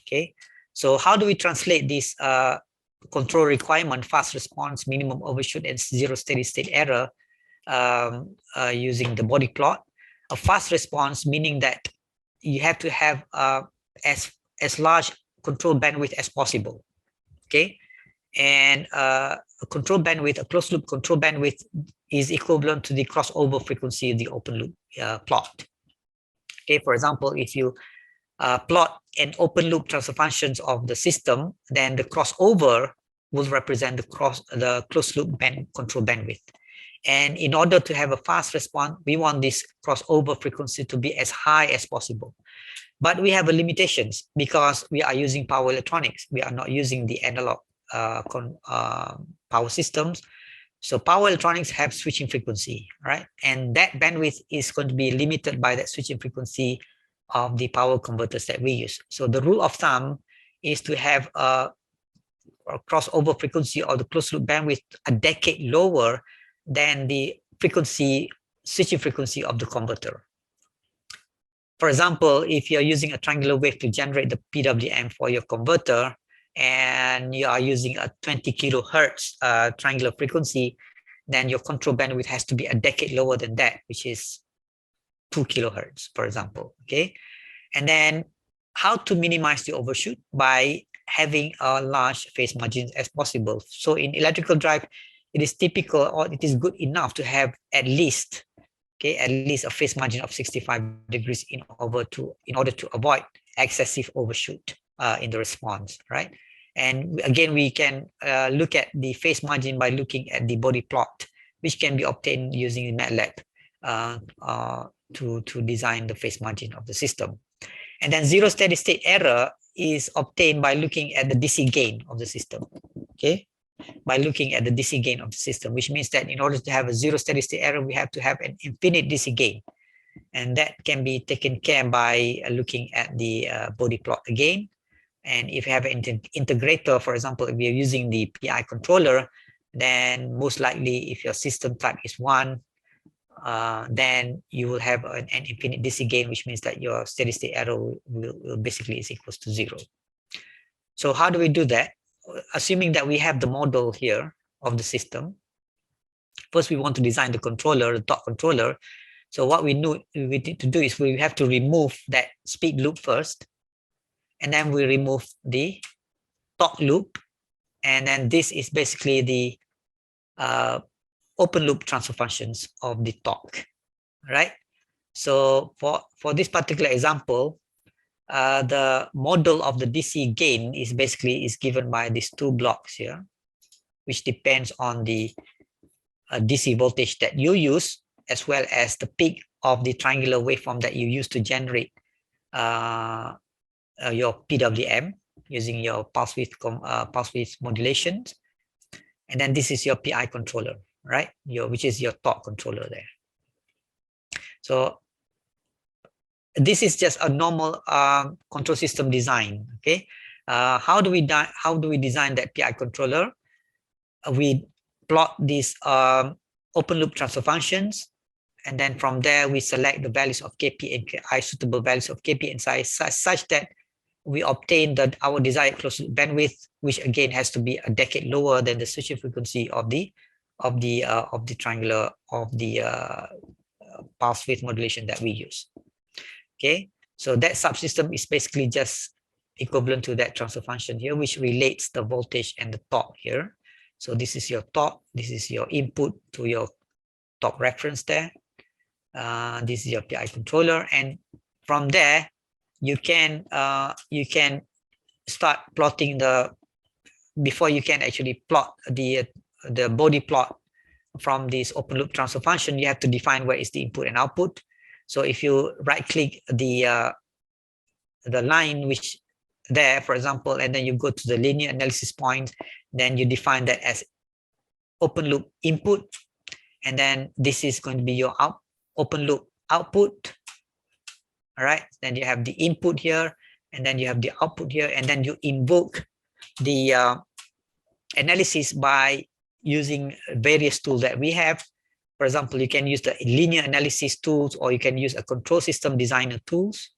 [SPEAKER 3] Okay, so how do we translate this control requirement, fast response, minimum overshoot, and zero steady state error using the body plot? A fast response meaning that you have to have as large control bandwidth as possible. Okay, and a control bandwidth, a closed loop control bandwidth, is equivalent to the crossover frequency of the open loop plot. Okay, for example, if you plot an open loop transfer functions of the system, then the crossover will represent the closed loop control bandwidth. And in order to have a fast response, we want this crossover frequency to be as high as possible. But we have limitations because we are using power electronics. We are not using the analog power systems. So power electronics have switching frequency, right? And that bandwidth is going to be limited by that switching frequency of the power converters that we use. So the rule of thumb is to have a crossover frequency or the closed loop bandwidth a decade lower than the switching frequency of the converter. For example, if you're using a triangular wave to generate the PWM for your converter, and you are using a 20 kilohertz triangular frequency, then your control bandwidth has to be a decade lower than that, which is 2 kilohertz, for example. Okay, and then how to minimize the overshoot? By having a large phase margin as possible. So in electrical drive, it is typical, or it is good enough to have at least a phase margin of 65 degrees in order to avoid excessive overshoot in the response, right? And again, we can look at the phase margin by looking at the body plot, which can be obtained using MATLAB to design the phase margin of the system. And then zero steady state error is obtained by looking at the DC gain of the system. Okay, by looking at the DC gain of the system, which means that in order to have a zero steady state error, we have to have an infinite DC gain. And that can be taken care by looking at the body plot again. And if you have an integrator, for example, if you're using the PI controller, then most likely if your system type is 1, then you will have an infinite DC gain, which means that your steady state error will basically is equals to 0. So how do we do that? Assuming that we have the model here of the system, first we want to design the controller, the top controller. So what we need to do is we have to remove that speed loop first, and then we remove the torque loop, and then this is basically the open loop transfer functions of the torque, right? So for this particular example, the model of the DC gain is given by these 2 blocks here, which depends on the DC voltage that you use, as well as the peak of the triangular waveform that you use to generate your PWM using your pulse width modulations. And then this is your PI controller, right? Which is your torque controller there. So this is just a normal control system design. Okay, how do we design that PI controller? We plot these open loop transfer functions, and then from there we select the values of Kp and Ki, suitable values of Kp and Psi, such that we obtain our desired closed loop bandwidth, which again has to be a decade lower than the switching frequency of the triangular pulse width modulation that we use. Okay, so that subsystem is basically just equivalent to that transfer function here, which relates the voltage and the torque here. So this is your torque, this is your input to your torque reference there. This is your PI controller, and from there you can start plotting before you can actually plot the body plot from this open loop transfer function. You have to define where is the input and output. So if you right click the line which there, for example, and then you go to the linear analysis point, then you define that as open loop input, and then this is going to be your open loop output. All right, then you have the input here, and then you have the output here, and then you invoke the analysis by using various tools that we have. For example, you can use the linear analysis tools, or you can use a control system designer tools.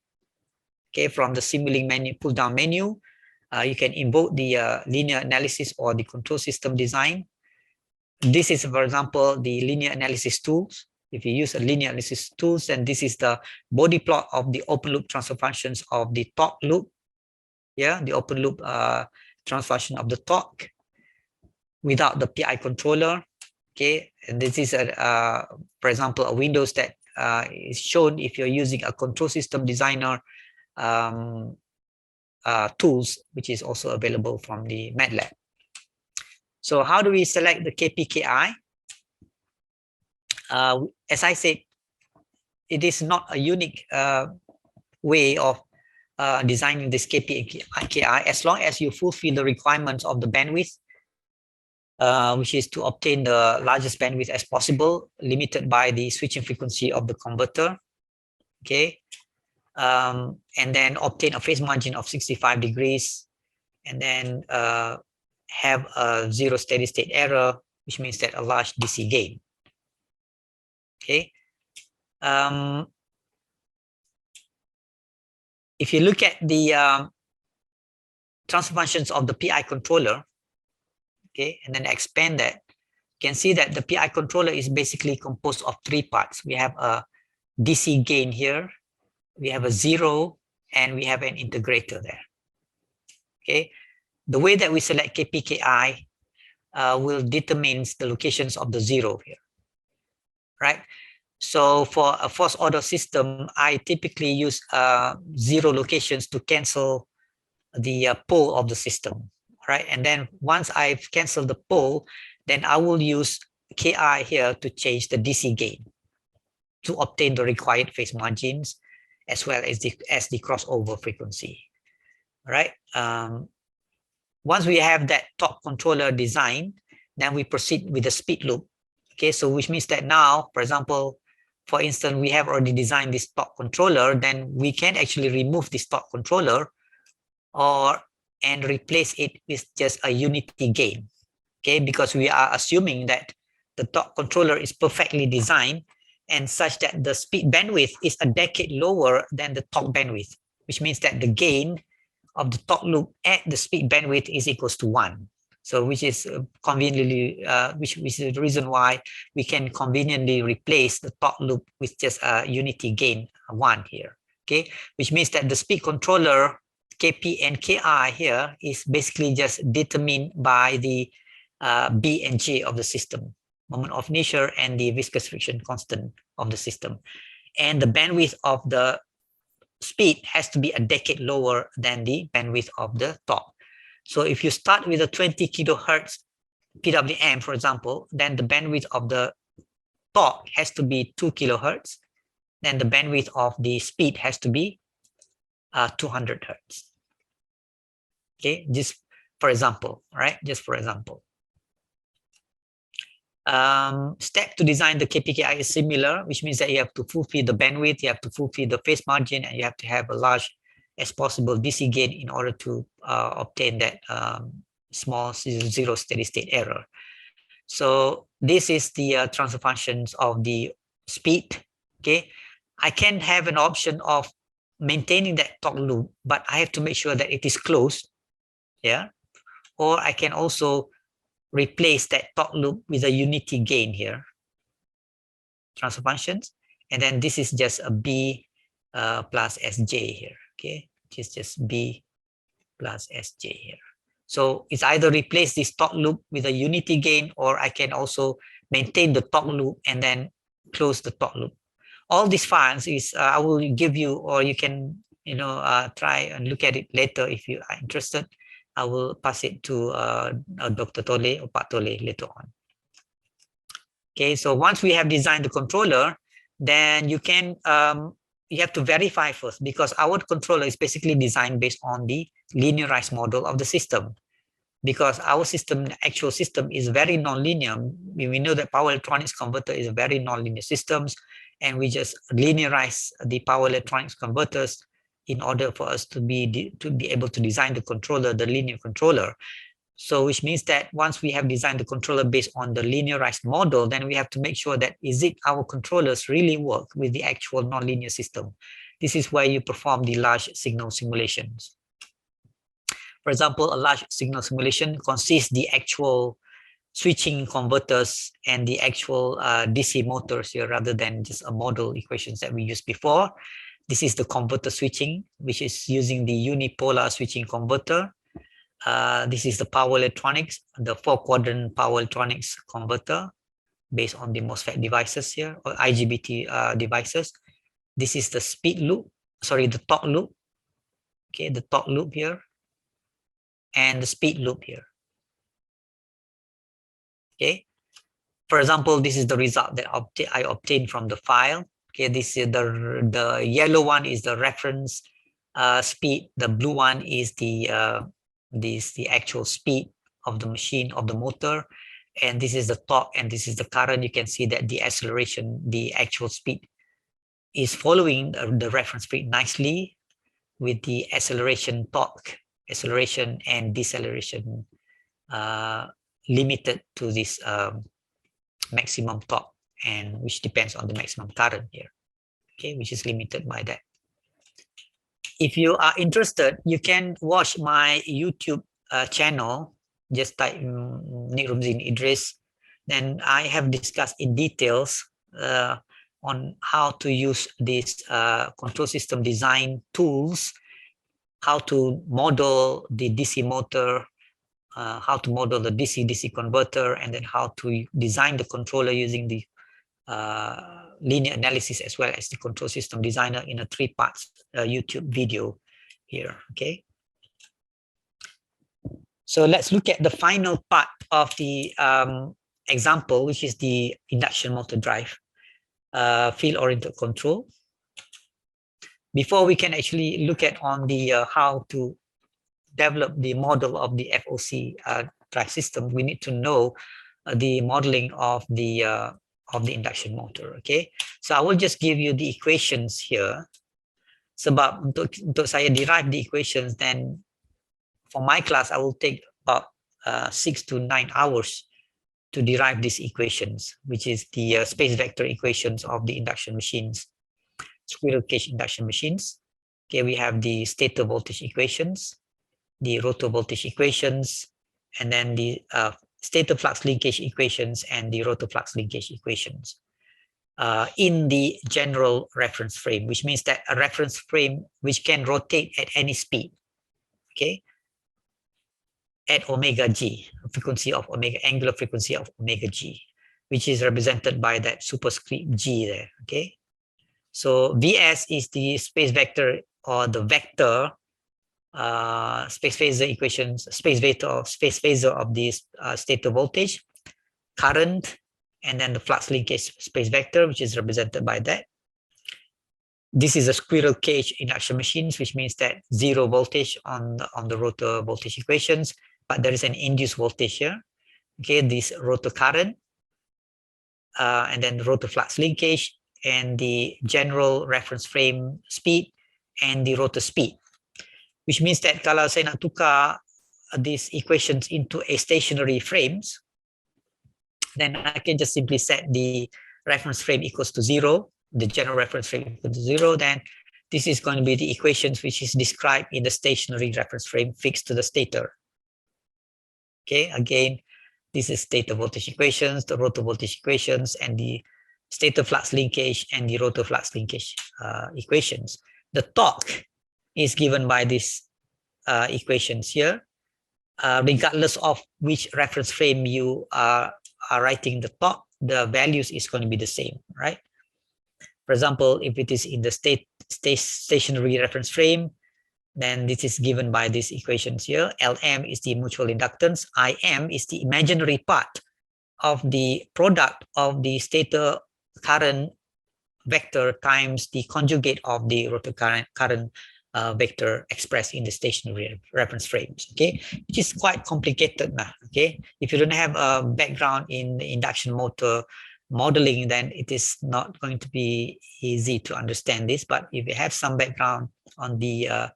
[SPEAKER 3] Okay, from the Simulink menu, pull down menu, you can invoke the linear analysis or the control system design. This is, for example, the linear analysis tools. If you use a linear analysis tools, then this is the body plot of the open loop transfer functions of the torque loop. Yeah, the open loop transfer function of the torque without the PI controller. Okay, and this is for example, a windows that is shown if you're using a control system designer tools, which is also available from the MATLAB. So how do we select the KPKI? As I said, it is not a unique way of designing this KPKI, as long as you fulfill the requirements of the bandwidth, which is to obtain the largest bandwidth as possible, limited by the switching frequency of the converter. Okay, and then obtain a phase margin of 65 degrees, and then have a zero steady state error, which means that a large DC gain. Okay. If you look at the transfer functions of the PI controller, okay, and then expand that, you can see that the PI controller is basically composed of three parts. We have a DC gain here, we have a zero, and we have an integrator there. Okay, the way that we select KPKI will determine the locations of the zero here, right? So for a first order system, I typically use zero locations to cancel the pole of the system, right? And then once I've canceled the pole, then I will use KI here to change the DC gain to obtain the required phase margins, as well as the crossover frequency, right? Once we have that top controller design, then we proceed with the speed loop. Okay, so which means that now, for example, for instance, we have already designed this top controller, then we can actually remove this top controller and replace it with just a unity gain. Okay, because we are assuming that the top controller is perfectly designed and such that the speed bandwidth is a decade lower than the torque bandwidth, which means that the gain of the torque loop at the speed bandwidth is equals to 1. So which is conveniently, which is the reason why we can conveniently replace the torque loop with just a unity gain 1 here. Okay, which means that the speed controller KP and KI here is basically just determined by the B and J of the system, moment of inertia and the viscous friction constant of the system. And the bandwidth of the speed has to be a decade lower than the bandwidth of the torque. So if you start with a 20 kilohertz PWM, for example, then the bandwidth of the torque has to be 2 kilohertz. Then the bandwidth of the speed has to be 200 hertz. Okay, just for example, right? Just for example. Step to design the KPKI is similar, which means that you have to fulfill the bandwidth, you have to fulfill the phase margin, and you have to have a large as possible DC gain in order to obtain that small zero steady state error. So this is the transfer functions of the speed. Okay, I can have an option of maintaining that torque loop, but I have to make sure that it is closed. Yeah, or I can also replace that torque loop with a unity gain here, transfer functions, and then this is just a B plus SJ here. Okay, which is just B plus SJ here. So it's either replace this torque loop with a unity gain, or I can also maintain the torque loop and then close the torque loop. All these files is I will give you, or you can try and look at it later if you are interested. I will pass it to Dr. Tole or Pak Tole later on. Okay, so once we have designed the controller, then you can you have to verify first, because our controller is basically designed based on the linearized model of the system. because our system, actual system, is very nonlinear. We know that power electronics converter is a very nonlinear systems, and we just linearize the power electronics converters in order for us to be able to design the controller, the linear controller. So which means that once we have designed the controller based on the linearized model, then we have to make sure that our controllers really work with the actual nonlinear system. This is where you perform the large signal simulations. For example, a large signal simulation consists the actual switching converters and the actual DC motors here, rather than just a model equations that we used before. This is the converter switching, which is using the unipolar switching converter. This is the power electronics, the 4-quadrant power electronics converter based on the MOSFET devices here, or IGBT devices. This is the speed loop, sorry, the torque loop. Okay, the torque loop here, and the speed loop here. Okay, for example, this is the result that I obtained from the file. Okay, this is the yellow one is the reference speed. The blue one is the actual speed of the machine, of the motor, and this is the torque, and this is the current. You can see that the acceleration, the actual speed, is following the reference speed nicely, with the acceleration, torque, acceleration and deceleration limited to this maximum torque, and which depends on the maximum current here, okay, which is limited by that. If you are interested, you can watch my YouTube channel. Just type Nik Rumzi Nik Idris. Then I have discussed in details on how to use these control system design tools, how to model the DC motor, how to model the DC-DC converter, and then how to design the controller using the linear analysis as well as the control system designer in a 3-part YouTube video here. Okay. So let's look at the final part of the example, which is the induction motor drive, field-oriented control. Before we can actually look at on the how to develop the model of the FOC drive system, we need to know the modeling of the induction motor. Okay, so I will just give you the equations here. Sebab untuk saya derive the equations, then for my class I will take about 6 to 9 hours to derive these equations, which is the space vector equations of the induction machines, squirrel cage induction machines. Okay, we have the stator voltage equations, the rotor voltage equations, and then the stator flux linkage equations and the rotor flux linkage equations in the general reference frame, which means that a reference frame which can rotate at any speed, okay, at omega g, frequency of omega, angular frequency of omega g, which is represented by that superscript g there. Okay, so Vs is the space vector, or the vector space phasor equations, space phasor of this stator voltage, current, and then the flux linkage space vector, which is represented by that. This is a squirrel cage induction machines, which means that 0 voltage on the rotor voltage equations, but there is an induced voltage here. Okay, this rotor current, and then the rotor flux linkage, and the general reference frame speed, and the rotor speed. Which means that kalau saya nak tukar these equations into a stationary frames, then I can just simply set the reference frame equals to 0, the general reference frame equals to 0, then this is going to be the equations which is described in the stationary reference frame fixed to the stator. Okay, again, this is stator voltage equations, the rotor voltage equations, and the stator flux linkage and the rotor flux linkage equations. The torque is given by these equations here, regardless of which reference frame you are writing the torque, the values is going to be the same, right? For example, if it is in the stationary reference frame, then this is given by these equations here. Lm is the mutual inductance, Im is the imaginary part of the product of the stator current vector times the conjugate of the rotor current vector expressed in the stationary reference frames, okay, which is quite complicated now, okay. If you don't have a background in induction motor modeling, then it is not going to be easy to understand this. But if you have some background on the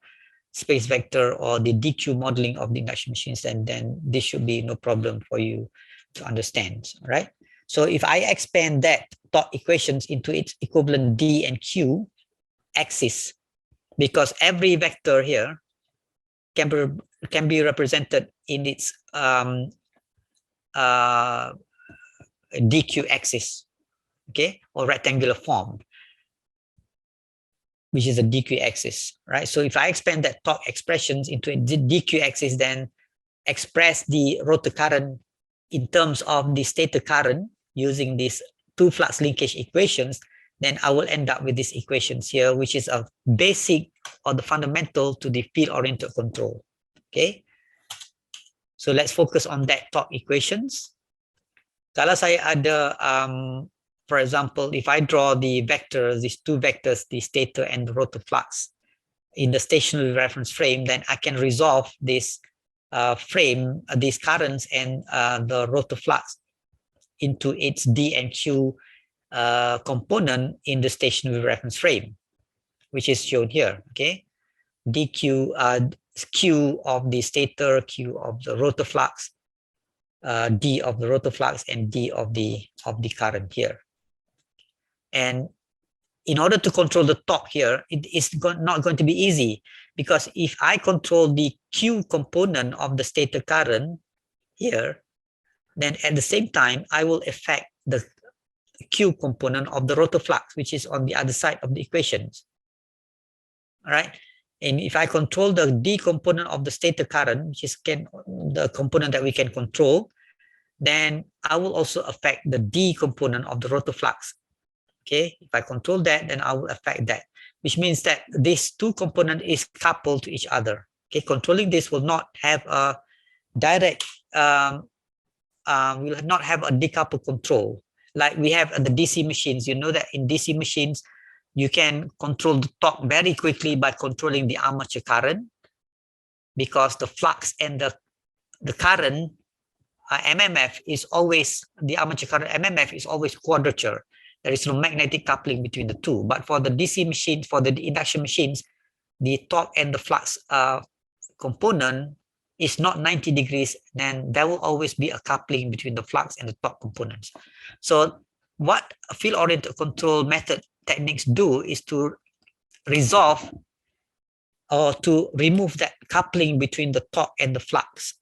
[SPEAKER 3] space vector or the DQ modeling of the induction machines, then this should be no problem for you to understand, right? So if I expand that torque equations into its equivalent D and Q axis, because every vector here can be represented in its DQ axis, okay, or rectangular form, which is a DQ axis, right? So if I expand that torque expressions into a DQ axis, then express the rotor current in terms of the stator current using these two flux linkage equations, then I will end up with these equations here, which is a basic or the fundamental to the field-oriented control, okay? So let's focus on that torque equations. Kalau saya ada, for example, if I draw the vectors, these two vectors, the stator and the rotor flux in the stationary reference frame, then I can resolve this frame, these currents and the rotor flux into its D and Q component in the stationary reference frame, which is shown here, okay? DQ, Q of the stator, Q of the rotor flux, D of the rotor flux, and D of the current here. And in order to control the torque here, it is not going to be easy, because if I control the Q component of the stator current here, then at the same time, I will affect the Q component of the rotor flux, which is on the other side of the equations. All right. And if I control the D component of the stator current, which is the component that we can control, then I will also affect the D component of the rotor flux. Okay, if I control that, then I will affect that, which means that these two components is coupled to each other. Okay, controlling this will not have a direct, will not have a decoupled control like we have at the DC machines. You know that in DC machines, you can control the torque very quickly by controlling the armature current, because the flux and the current MMF is always, the armature current MMF is always quadrature. There is no magnetic coupling between the two. But for the DC machines, for the induction machines, the torque and the flux component is not 90 degrees, then there will always be a coupling between the flux and the torque components. So what field-oriented control method techniques do is to resolve or to remove that coupling between the torque and the flux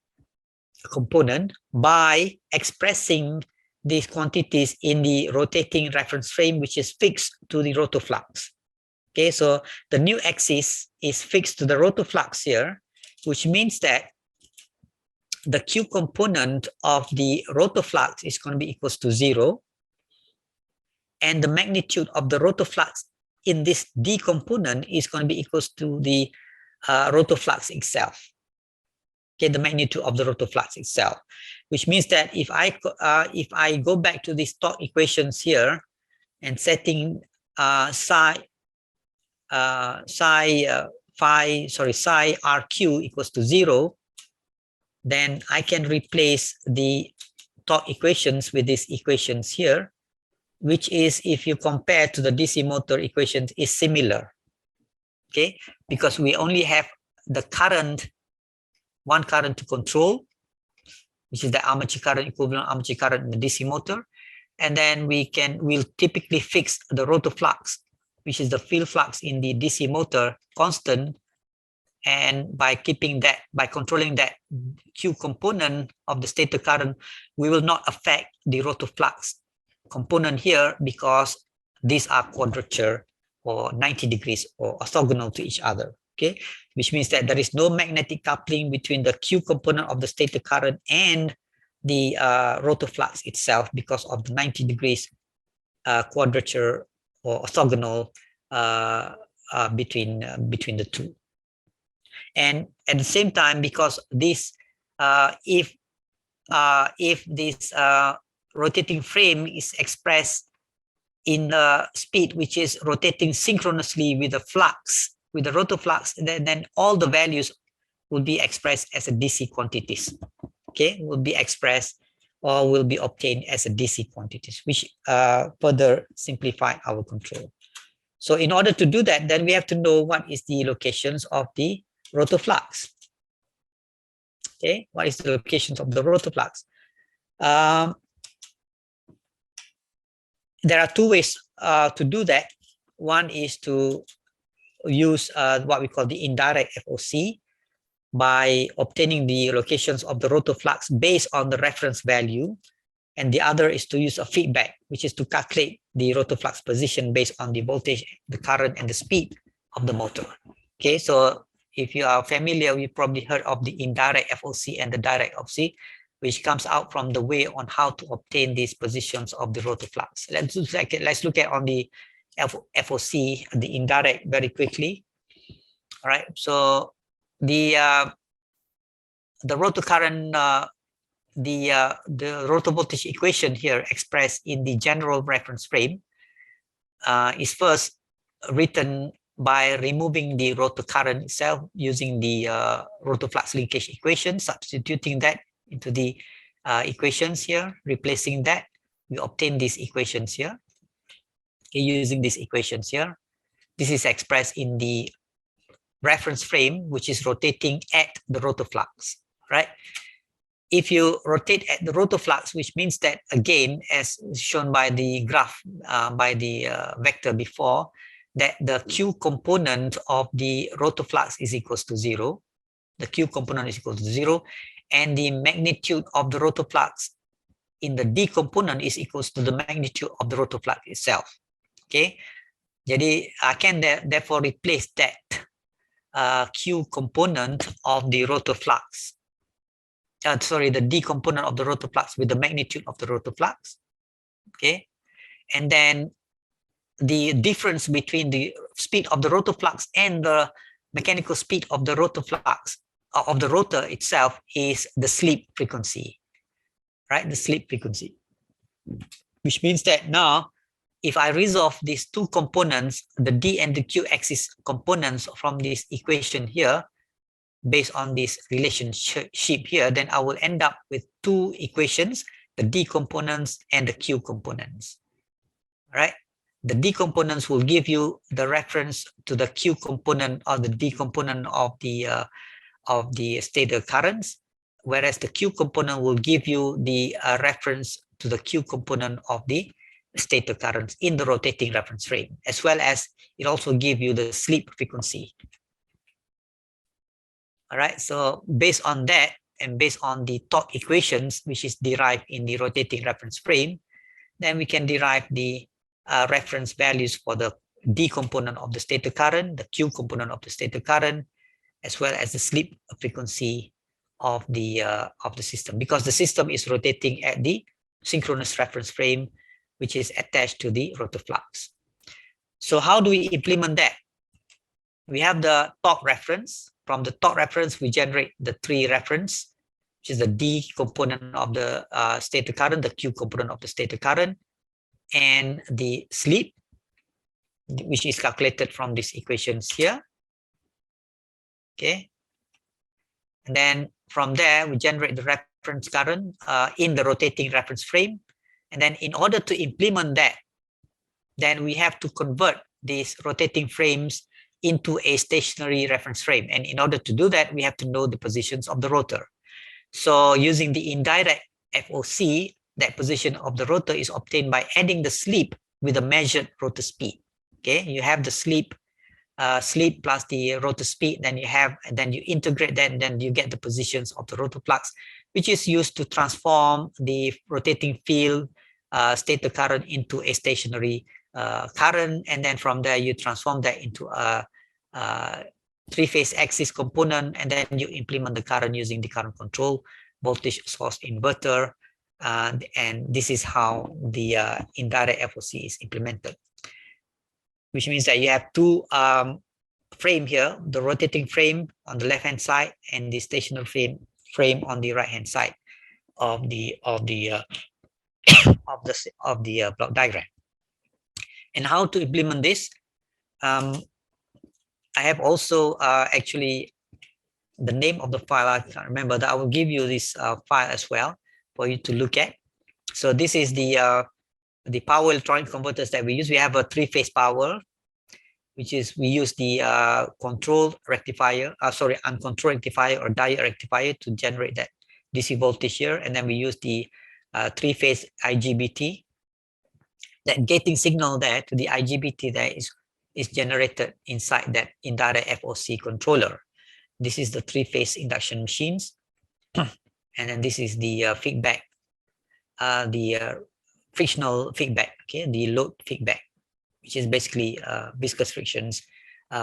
[SPEAKER 3] component by expressing these quantities in the rotating reference frame, which is fixed to the rotor flux. Okay, so the new axis is fixed to the rotor flux here, which means that the Q component of the rotor flux is going to be equals to 0. And the magnitude of the rotor flux in this D component is going to be equals to the rotor flux itself. Okay, the magnitude of the rotor flux itself, which means that if I go back to these torque equations here and setting psi RQ equals to 0, then I can replace the torque equations with these equations here, which is, if you compare to the DC motor equations, is similar. Okay, because we only have the current, one current to control, which is the armature current, equivalent armature current in the DC motor. And then we'll typically fix the rotor flux, which is the field flux in the DC motor, constant. And by keeping that, by controlling that Q component of the stator current, we will not affect the rotor flux component here, because these are quadrature or 90 degrees or orthogonal to each other. Okay, which means that there is no magnetic coupling between the Q component of the stator current and the rotor flux itself, because of the 90 degrees quadrature or orthogonal between the two. And at the same time, because this, if this rotating frame is expressed in the speed which is rotating synchronously with the flux with the rotor flux, then all the values will be expressed as a DC quantities. Okay, will be expressed or will be obtained as a DC quantities, which further simplify our control. So in order to do that, then we have to know what is the locations of the rotor flux. Okay, what is the locations of the rotor flux? There are two ways to do that. One is to use what we call the indirect FOC by obtaining the locations of the rotor flux based on the reference value. And the other is to use a feedback, which is to calculate the rotor flux position based on the voltage, the current, and the speed of the motor. Okay, so if you are familiar, you probably heard of the indirect FOC and the direct FOC, which comes out from the way on how to obtain these positions of the rotor flux. Let's look at on the FOC, the indirect, very quickly. All right, so the rotor current, the rotor voltage equation here expressed in the general reference frame is first written by removing the rotor current itself using the rotor flux linkage equation, substituting that into the equations here, replacing that, we obtain these equations here. Okay, using these equations here, this is expressed in the reference frame, which is rotating at the rotor flux, right? If you rotate at the rotor flux, which means that, again, as shown by the graph, by the vector before, that the Q component of the rotor flux is equals to 0. The Q component is equal to 0, and the magnitude of the rotor flux in the D component is equals to the magnitude of the rotor flux itself. Okay, jadi I can therefore replace that Q component of the rotor flux. The D component of the rotor flux with the magnitude of the rotor flux. Okay, and then the difference between the speed of the rotor flux and the mechanical speed of the rotor flux of the rotor itself is the slip frequency, right? The slip frequency, which means that now if I resolve these two components, the D and the Q axis components from this equation here, based on this relationship here, then I will end up with two equations, the D components and the Q components, right? The D components will give you the reference to the Q component or the D component of the stator currents, whereas the Q component will give you the reference to the Q component of the stator currents in the rotating reference frame, as well as it also gives you the slip frequency. All right, so based on that and based on the torque equations, which is derived in the rotating reference frame, then we can derive the reference values for the D component of the stator current, the Q component of the stator current, as well as the slip frequency of the system, because the system is rotating at the synchronous reference frame, which is attached to the rotor flux. So how do we implement that? We have the torque reference. From the torque reference, we generate the three reference, which is the D component of the stator current, the Q component of the stator current, and the slip, which is calculated from these equations here. Okay. And then from there, we generate the reference current in the rotating reference frame. And then in order to implement that, then we have to convert these rotating frames into a stationary reference frame. And in order to do that, we have to know the positions of the rotor. So using the indirect FOC, that position of the rotor is obtained by adding the slip with a measured rotor speed. Okay, you have the slip plus the rotor speed, then you integrate that, and then you get the positions of the rotor flux, which is used to transform the rotating field stator current into a stationary current, and then from there you transform that into a three-phase axis component, and then you implement the current using the current control voltage source inverter, and this is how the indirect FOC is implemented, which means that you have two frame here, the rotating frame on the left hand side and the stationary frame on the right hand side of the block diagram. And how to implement this? I have also actually the name of the file, I can't remember that. I will give you this file as well for you to look at. So this is the power electronic converters that we use. We have a 3-phase power, which is we use the uncontrolled rectifier or diode rectifier to generate that DC voltage here. And then we use the 3-phase IGBT. That gating signal there to the IGBT there is generated inside that indirect FOC controller. This is the 3-phase induction machines. And then this is the feedback, the frictional feedback, okay, the load feedback, which is basically viscous frictions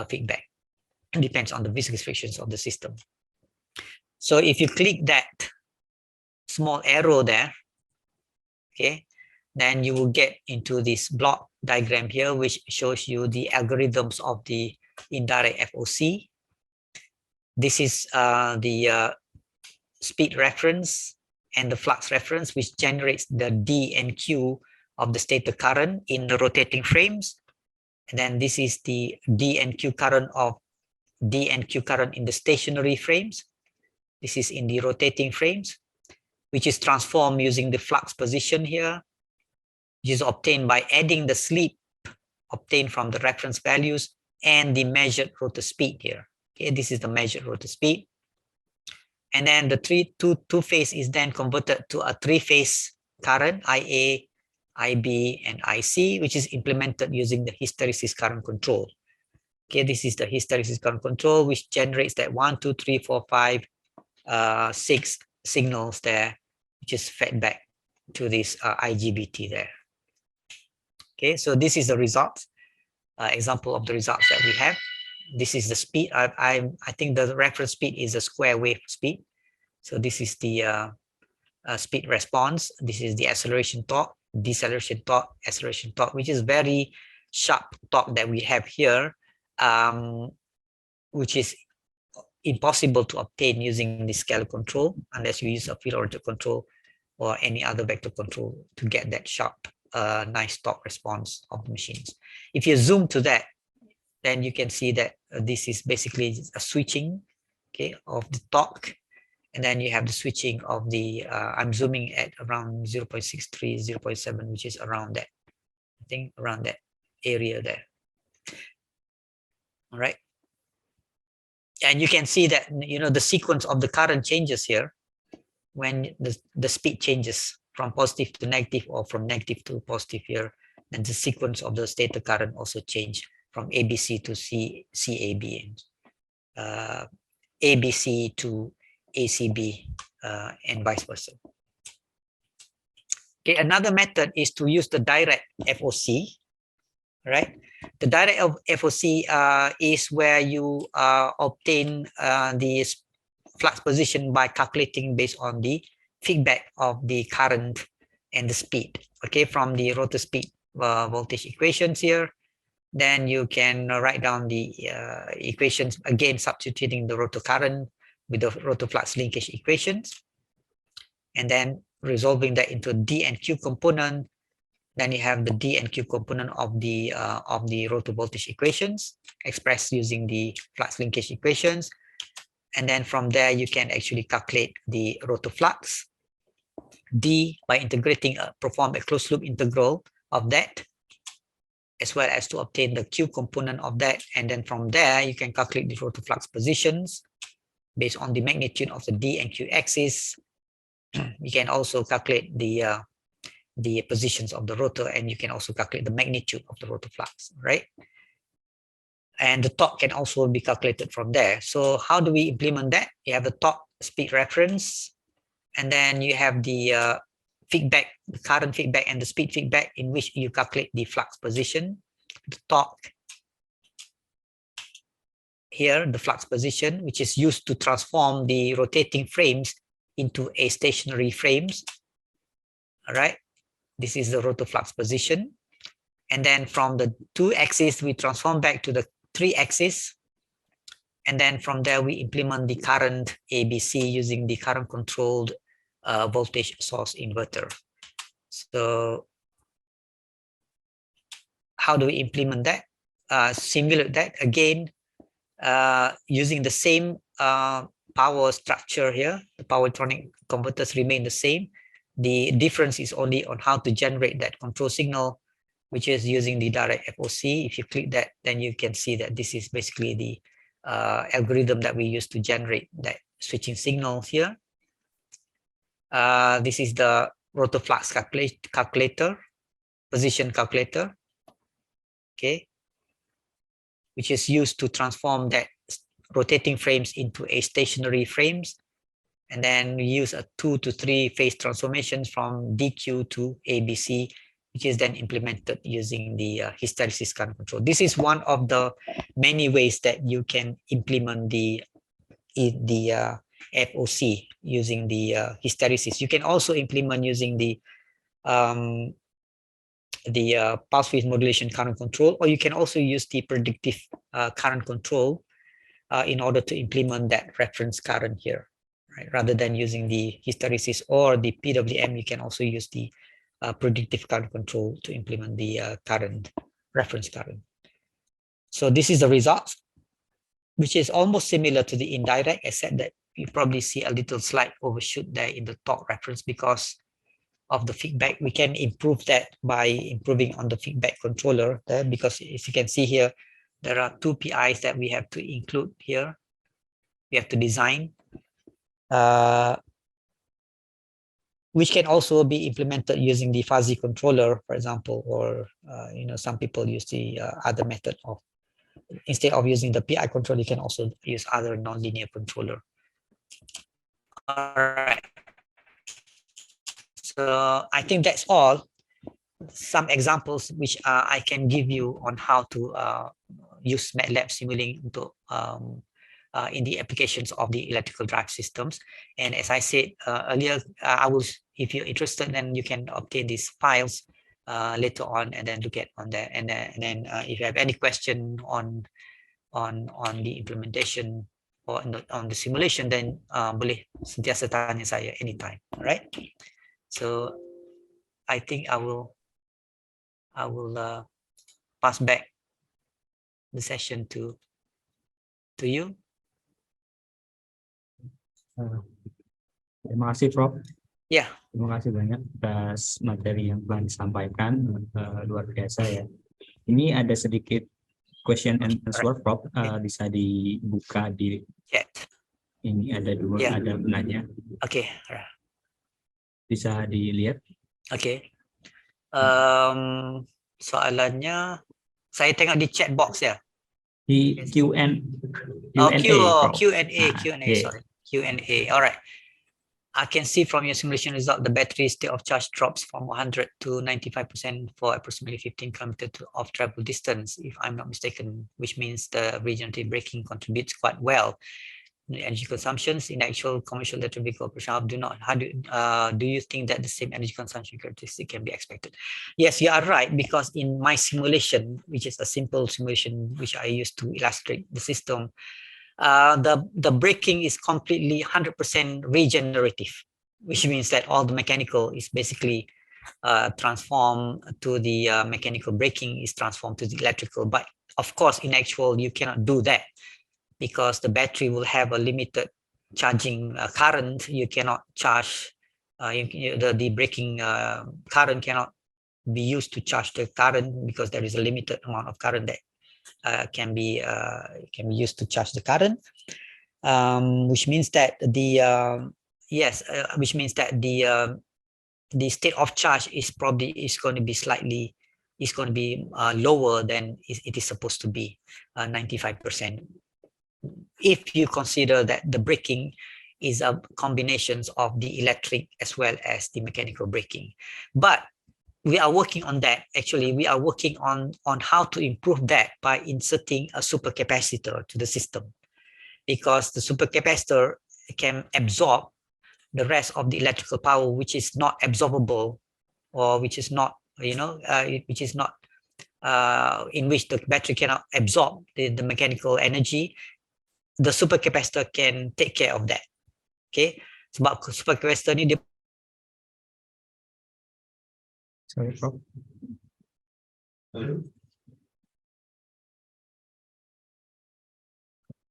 [SPEAKER 3] feedback. It depends on the viscous frictions of the system. So if you click that small arrow there, okay, then you will get into this block diagram here, which shows you the algorithms of the indirect FOC. This is the speed reference and the flux reference, which generates the D and Q of the stator current in the rotating frames. And then this is the D and Q current in the stationary frames. This is in the rotating frames, which is transformed using the flux position here, which is obtained by adding the slip obtained from the reference values and the measured rotor speed here. Okay, this is the measured rotor speed. And then the two-phase is then converted to a 3-phase current, IA, IB, and IC, which is implemented using the hysteresis current control. Okay, this is the hysteresis current control, which generates that 1, 2, 3, 4, 5, 6 signals there, which is fed back to this IGBT there. Okay, so this is the results, example of the results that we have. This is the speed. I think the reference speed is a square wave speed. So this is the speed response. This is the acceleration torque, deceleration torque, acceleration torque, which is very sharp torque that we have here, which is impossible to obtain using the scalar control unless you use a field order control or any other vector control to get that sharp, nice torque response of the machines. If you zoom to that, then you can see that this is basically a switching, okay, of the torque. And then you have the switching of the, I'm zooming at around 0.63, 0.7, which is around that, I think around that area there. All right. And you can see that, you know, the sequence of the current changes here when the speed changes from positive to negative or from negative to positive here. And the sequence of the stator current also change from ABC to CAB, ABC to ACB, and vice versa. Okay, another method is to use the direct FOC, right? The direct FOC is where you obtain the flux position by calculating based on the feedback of the current and the speed, okay, from the rotor speed voltage equations here. Then you can write down the equations, again substituting the rotor current with the rotor flux linkage equations, and then resolving that into D and Q component. Then you have the D and Q component of the rotor voltage equations expressed using the flux linkage equations. And then from there, you can actually calculate the rotor flux D by integrating, perform a closed loop integral of that, as well as to obtain the Q component of that. And then from there, you can calculate the rotor flux positions based on the magnitude of the D and Q axis. You can also calculate the positions of the rotor, and you can also calculate the magnitude of the rotor flux, right? And the torque can also be calculated from there. So how do we implement that? You have the torque speed reference, and then you have the feedback, the current feedback and the speed feedback, in which you calculate the flux position, the torque. Here, the flux position, which is used to transform the rotating frames into a stationary frames. All right, this is the rotor flux position. And then from the 2 axes, we transform back to the 3 axis. And then from there, we implement the current ABC using the current controlled voltage source inverter. So how do we implement that? Simulate that again using the same power structure here. The power electronic converters remain the same. The difference is only on how to generate that control signal, which is using the direct FOC. If you click that, then you can see that this is basically the algorithm that we use to generate that switching signal here. This is the rotor flux calculator, position calculator, okay, which is used to transform that rotating frames into a stationary frames. And then we use a 2 to 3 phase transformations from DQ to ABC, which is then implemented using the hysteresis current control. This is one of the many ways that you can implement the FOC using the hysteresis. You can also implement using the pulse width modulation current control, or you can also use the predictive current control in order to implement that reference current here. Right? Rather than using the hysteresis or the PWM, you can also use the predictive current control to implement the reference current. So this is the result, which is almost similar to the indirect, except that you probably see a little slight overshoot there in the torque reference because of the feedback. We can improve that by improving on the feedback controller there, because as you can see here, there are 2 PIs that we have to include here. We have to design, which can also be implemented using the fuzzy controller, for example, or some people use the other method of, instead of using the PI controller, you can also use other nonlinear controller. All right. So I think that's all. Some examples which I can give you on how to use MATLAB Simulink into in the applications of the electrical drive systems. And as I said earlier, I will, if you're interested, then you can obtain these files later on and then look at on there. And then if you have any question on the implementation or on the simulation, then boleh sentiasa tanya saya anytime. All right. So I think I will pass back the session to you.
[SPEAKER 1] Terima kasih, Prof.
[SPEAKER 3] Ya.
[SPEAKER 1] Terima kasih banyak atas materi yang telah disampaikan, luar biasa ya. Ini ada sedikit question and answer, Prof. Bisa dibuka di
[SPEAKER 3] chat.
[SPEAKER 1] Ini ada dua, ada penanya.
[SPEAKER 3] Oke.
[SPEAKER 1] Bisa dilihat.
[SPEAKER 3] Oke. Soalannya saya tengok di chat box ya.
[SPEAKER 1] Di Q&A.
[SPEAKER 3] Q&A, sorry. Q&A. All right. I can see from your simulation result, the battery state of charge drops from 100 to 95% for approximately 15 kilometers of travel distance, if I'm not mistaken, which means the regenerative braking contributes quite well. The energy consumptions in actual commercial electric vehicle operation, do you think that the same energy consumption characteristic can be expected? Yes, you are right, because in my simulation, which is a simple simulation which I use to illustrate the system, the braking is completely 100% regenerative, which means that all the mechanical is basically transformed to the mechanical braking is transformed to the electrical. But of course, in actual, you cannot do that, because the battery will have a limited charging current. You cannot charge, the braking current cannot be used to charge the current, because there is a limited amount of current that can be used to charge the current, which means that the state of charge is going to be slightly lower than it is supposed to be, 95%. If you consider that the braking is a combination of the electric as well as the mechanical braking. But we are working on that. Actually, we are working on how to improve that by inserting a supercapacitor to the system, because the supercapacitor can absorb the rest of the electrical power, which is not absorbable, or which is not, which is not in which the battery cannot absorb the mechanical energy. The supercapacitor can take care of that. Okay, sebab supercapacitor ni dia.
[SPEAKER 1] Sorry, Prof.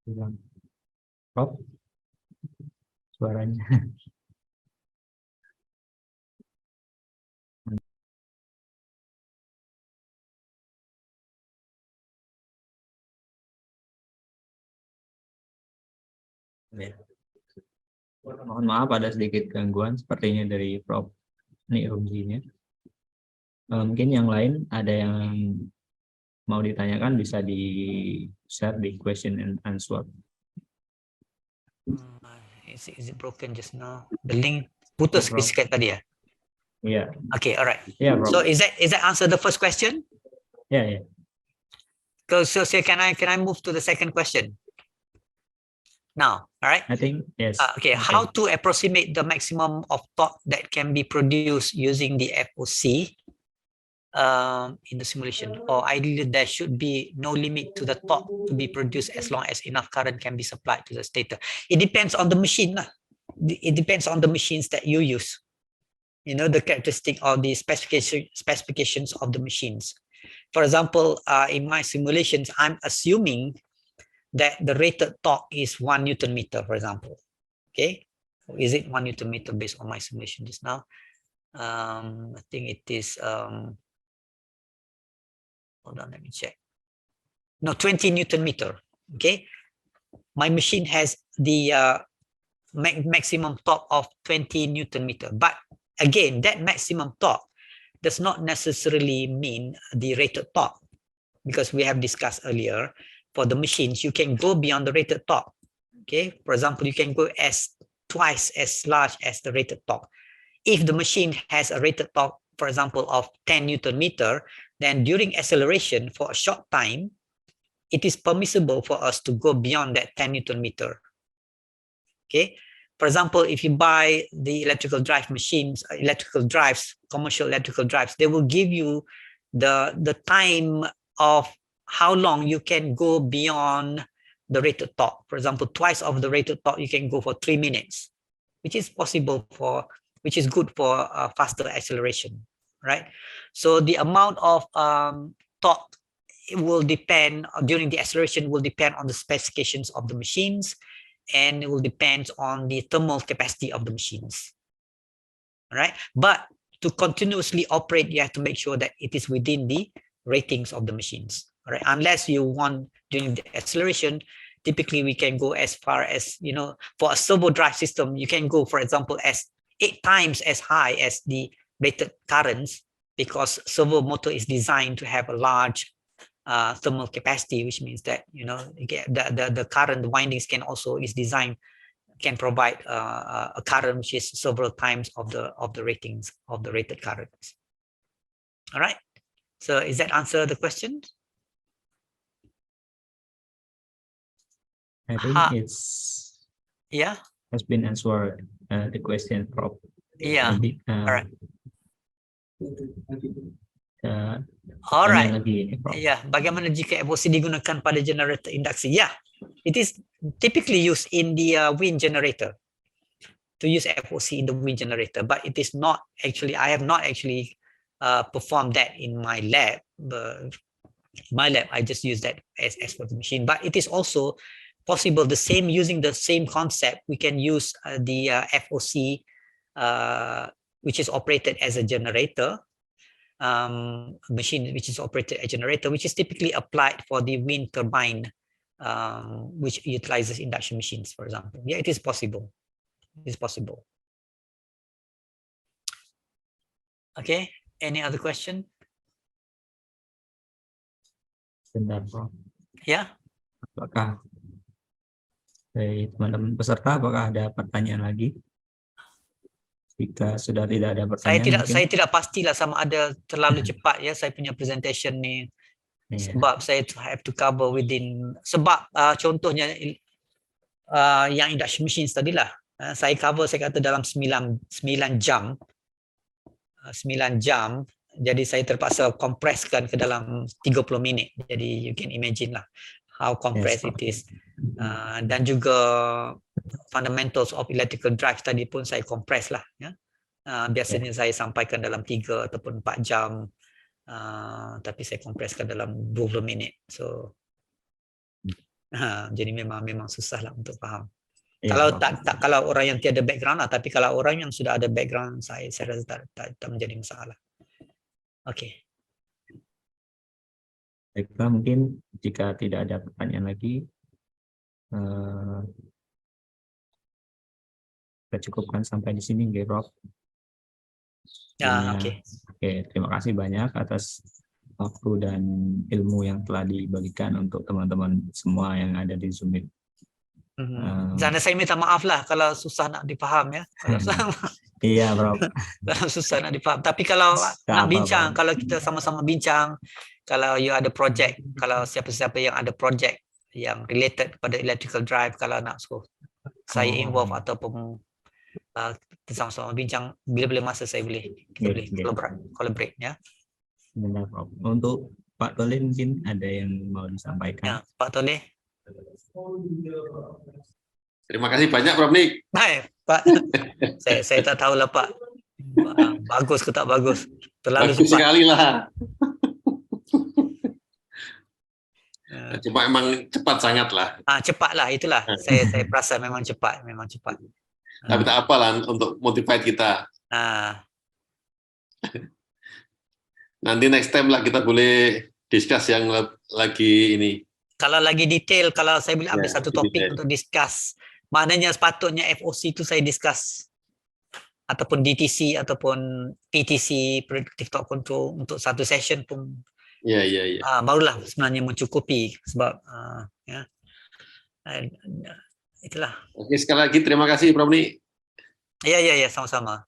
[SPEAKER 1] Bilang, Prof, suaranya. Ya. Mohon maaf ada sedikit gangguan sepertinya dari Prof. Nik Rumzi Nik. Mungkin yang lain ada yang mau ditanyakan bisa di-share di question and answer.
[SPEAKER 3] Is it broken just now? The link putus
[SPEAKER 1] Prof.
[SPEAKER 3] sikit tadi ya?
[SPEAKER 1] Iya.
[SPEAKER 3] Okay, alright.
[SPEAKER 1] Iya, Prof.
[SPEAKER 3] So is that answer the first question?
[SPEAKER 1] Ya, ya.
[SPEAKER 3] So can I move to the second question now? All right.
[SPEAKER 1] I think yes.
[SPEAKER 3] Okay. How to approximate the maximum of torque that can be produced using the FOC in the simulation? Or ideally, there should be no limit to the torque to be produced as long as enough current can be supplied to the stator. It depends on the machine. It depends on the machines that you use. You know, the characteristic of the specifications of the machines. For example, in my simulations, I'm assuming that the rated torque is 1 Newton meter, for example. Okay, is it 1 Newton meter based on my simulation just now? I think it is. Hold on, let me check. No, 20 Newton meter. Okay, my machine has the maximum torque of 20 Newton meter. But again, that maximum torque does not necessarily mean the rated torque, because we have discussed earlier, for the machines, you can go beyond the rated torque. Okay, for example, you can go as twice as large as the rated torque. If the machine has a rated torque, for example, of 10 Newton meter, then during acceleration for a short time, it is permissible for us to go beyond that 10 Newton meter. Okay, for example, if you buy the electrical drive machines, commercial electrical drives, they will give you the time of how long you can go beyond the rated torque. For example, twice of the rated torque, you can go for 3 minutes, which is possible which is good for faster acceleration, right? So the amount of torque, it will depend during the acceleration, will depend on the specifications of the machines, and it will depend on the thermal capacity of the machines. All right, but to continuously operate, you have to make sure that it is within the ratings of the machines. All right, unless you want during the acceleration, typically we can go as far as, you know, for a servo drive system, you can go, for example, as 8 times as high as the rated currents, because servo motor is designed to have a large thermal capacity, which means that, you know, the current windings can provide a current which is several times of the ratings of the rated currents. All right, so is that answer the question?
[SPEAKER 1] I think it's has been answered the question, Prof.
[SPEAKER 3] Yeah.
[SPEAKER 1] Maybe,
[SPEAKER 3] all right.
[SPEAKER 1] Alright.
[SPEAKER 3] Bagaimana jika FOC digunakan pada generator induksi? Yeah, it is typically used in the wind generator, to use FOC in the wind generator, but it is not actually, I have not actually performed that in my lab. I just use that as for the machine, but it is also possible, using the same concept, we can use the FOC, which is operated as a generator, machine which is operated as a generator, which is typically applied for the wind turbine, which utilizes induction machines, for example. Yeah, it is possible. It is possible. Okay, any other question?
[SPEAKER 1] Sebentar, Prof.
[SPEAKER 3] Ya.
[SPEAKER 1] Apakah dari teman-teman peserta, apakah ada pertanyaan lagi? Jika sudah tidak ada pertanyaan,
[SPEAKER 3] saya tidak pastilah sama ada terlalu cepat ya saya punya presentation ni, sebab saya have to cover within, sebab contohnya yang induction machines tadilah, saya cover, saya kata dalam 9 jam, jadi saya terpaksa kompreskan ke dalam 30 minit, jadi you can imagine lah how compressed it is. Dan juga fundamentals of electrical drive tadi pun saya kompres lah ya. Biasanya saya sampaikan dalam 3 ataupun 4 jam, tapi saya kompreskan dalam 20 minit. So Jadi memang susah lah untuk paham.
[SPEAKER 1] Iya,
[SPEAKER 3] Kalau
[SPEAKER 1] Prof.
[SPEAKER 3] kalau orang yang tiada background lah, tapi kalau orang yang sudah ada background, saya rasa tak menjadi masalah. Oke.
[SPEAKER 1] Baiklah, mungkin jika tidak ada pertanyaan lagi, kita cukupkan sampai di sini, nggih, Prof.
[SPEAKER 3] Ya, oke.
[SPEAKER 1] Oke, terima kasih banyak atas waktu dan ilmu yang telah dibagikan untuk teman-teman semua yang ada di Zoom ini.
[SPEAKER 3] Sana saya minta maaf lah kalau susah nak dipaham ya. Kalau
[SPEAKER 1] Iya, Prof.
[SPEAKER 3] kalau susah nak dipaham. Tapi kalau nak bincang, kalau kita sama-sama bincang, kalau you ada project, kalau siapa-siapa yang ada project yang related kepada electrical drive, kalau nak suruh saya involve ataupun kita sama-sama bincang, bila-bila masa kita boleh collaborate ya.
[SPEAKER 1] Benar, Prof. Untuk Pak Tole mungkin ada yang mau disampaikan.
[SPEAKER 3] Ya, Pak Tole.
[SPEAKER 2] Terima kasih banyak Prof Nik.
[SPEAKER 3] Hai, Pak. saya tak tahu lah Pak. Bagus ke tak bagus. Terlalu
[SPEAKER 2] Bagus
[SPEAKER 3] cepat.
[SPEAKER 2] sekali lah. Cuma emang cepat sangat lah.
[SPEAKER 3] Cepat lah, itulah. Saya perasa memang cepat.
[SPEAKER 2] Tapi tak apa lah untuk motivate kita. Nanti next time lah kita boleh discuss yang lagi ini.
[SPEAKER 3] Kalau lagi detail, kalau saya boleh ambil satu topik untuk discuss, maknanya sepatutnya FOC itu saya discuss, ataupun DTC ataupun PTC Predictive Torque Control untuk satu session pun.
[SPEAKER 2] Ya.
[SPEAKER 3] Barulah sebenarnya mencukupi sebab itulah.
[SPEAKER 2] Oke, sekali lagi terima kasih Prof Nik.
[SPEAKER 3] Ya, sama-sama.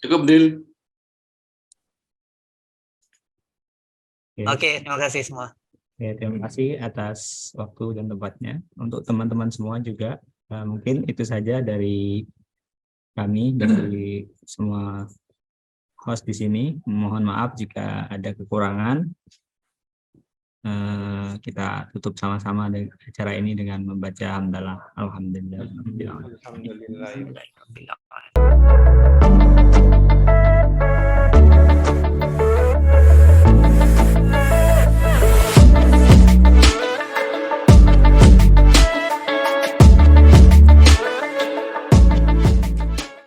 [SPEAKER 2] Cukup, Dil.
[SPEAKER 3] Oke, terima kasih semua.
[SPEAKER 1] Ya, terima kasih atas waktu dan tempatnya. Untuk teman-teman semua juga, mungkin itu saja dari kami, dari semua host di sini. Mohon maaf jika ada kekurangan. Kita tutup sama-sama acara ini dengan membaca hamdalah. Alhamdulillah.
[SPEAKER 3] Alhamdulillah.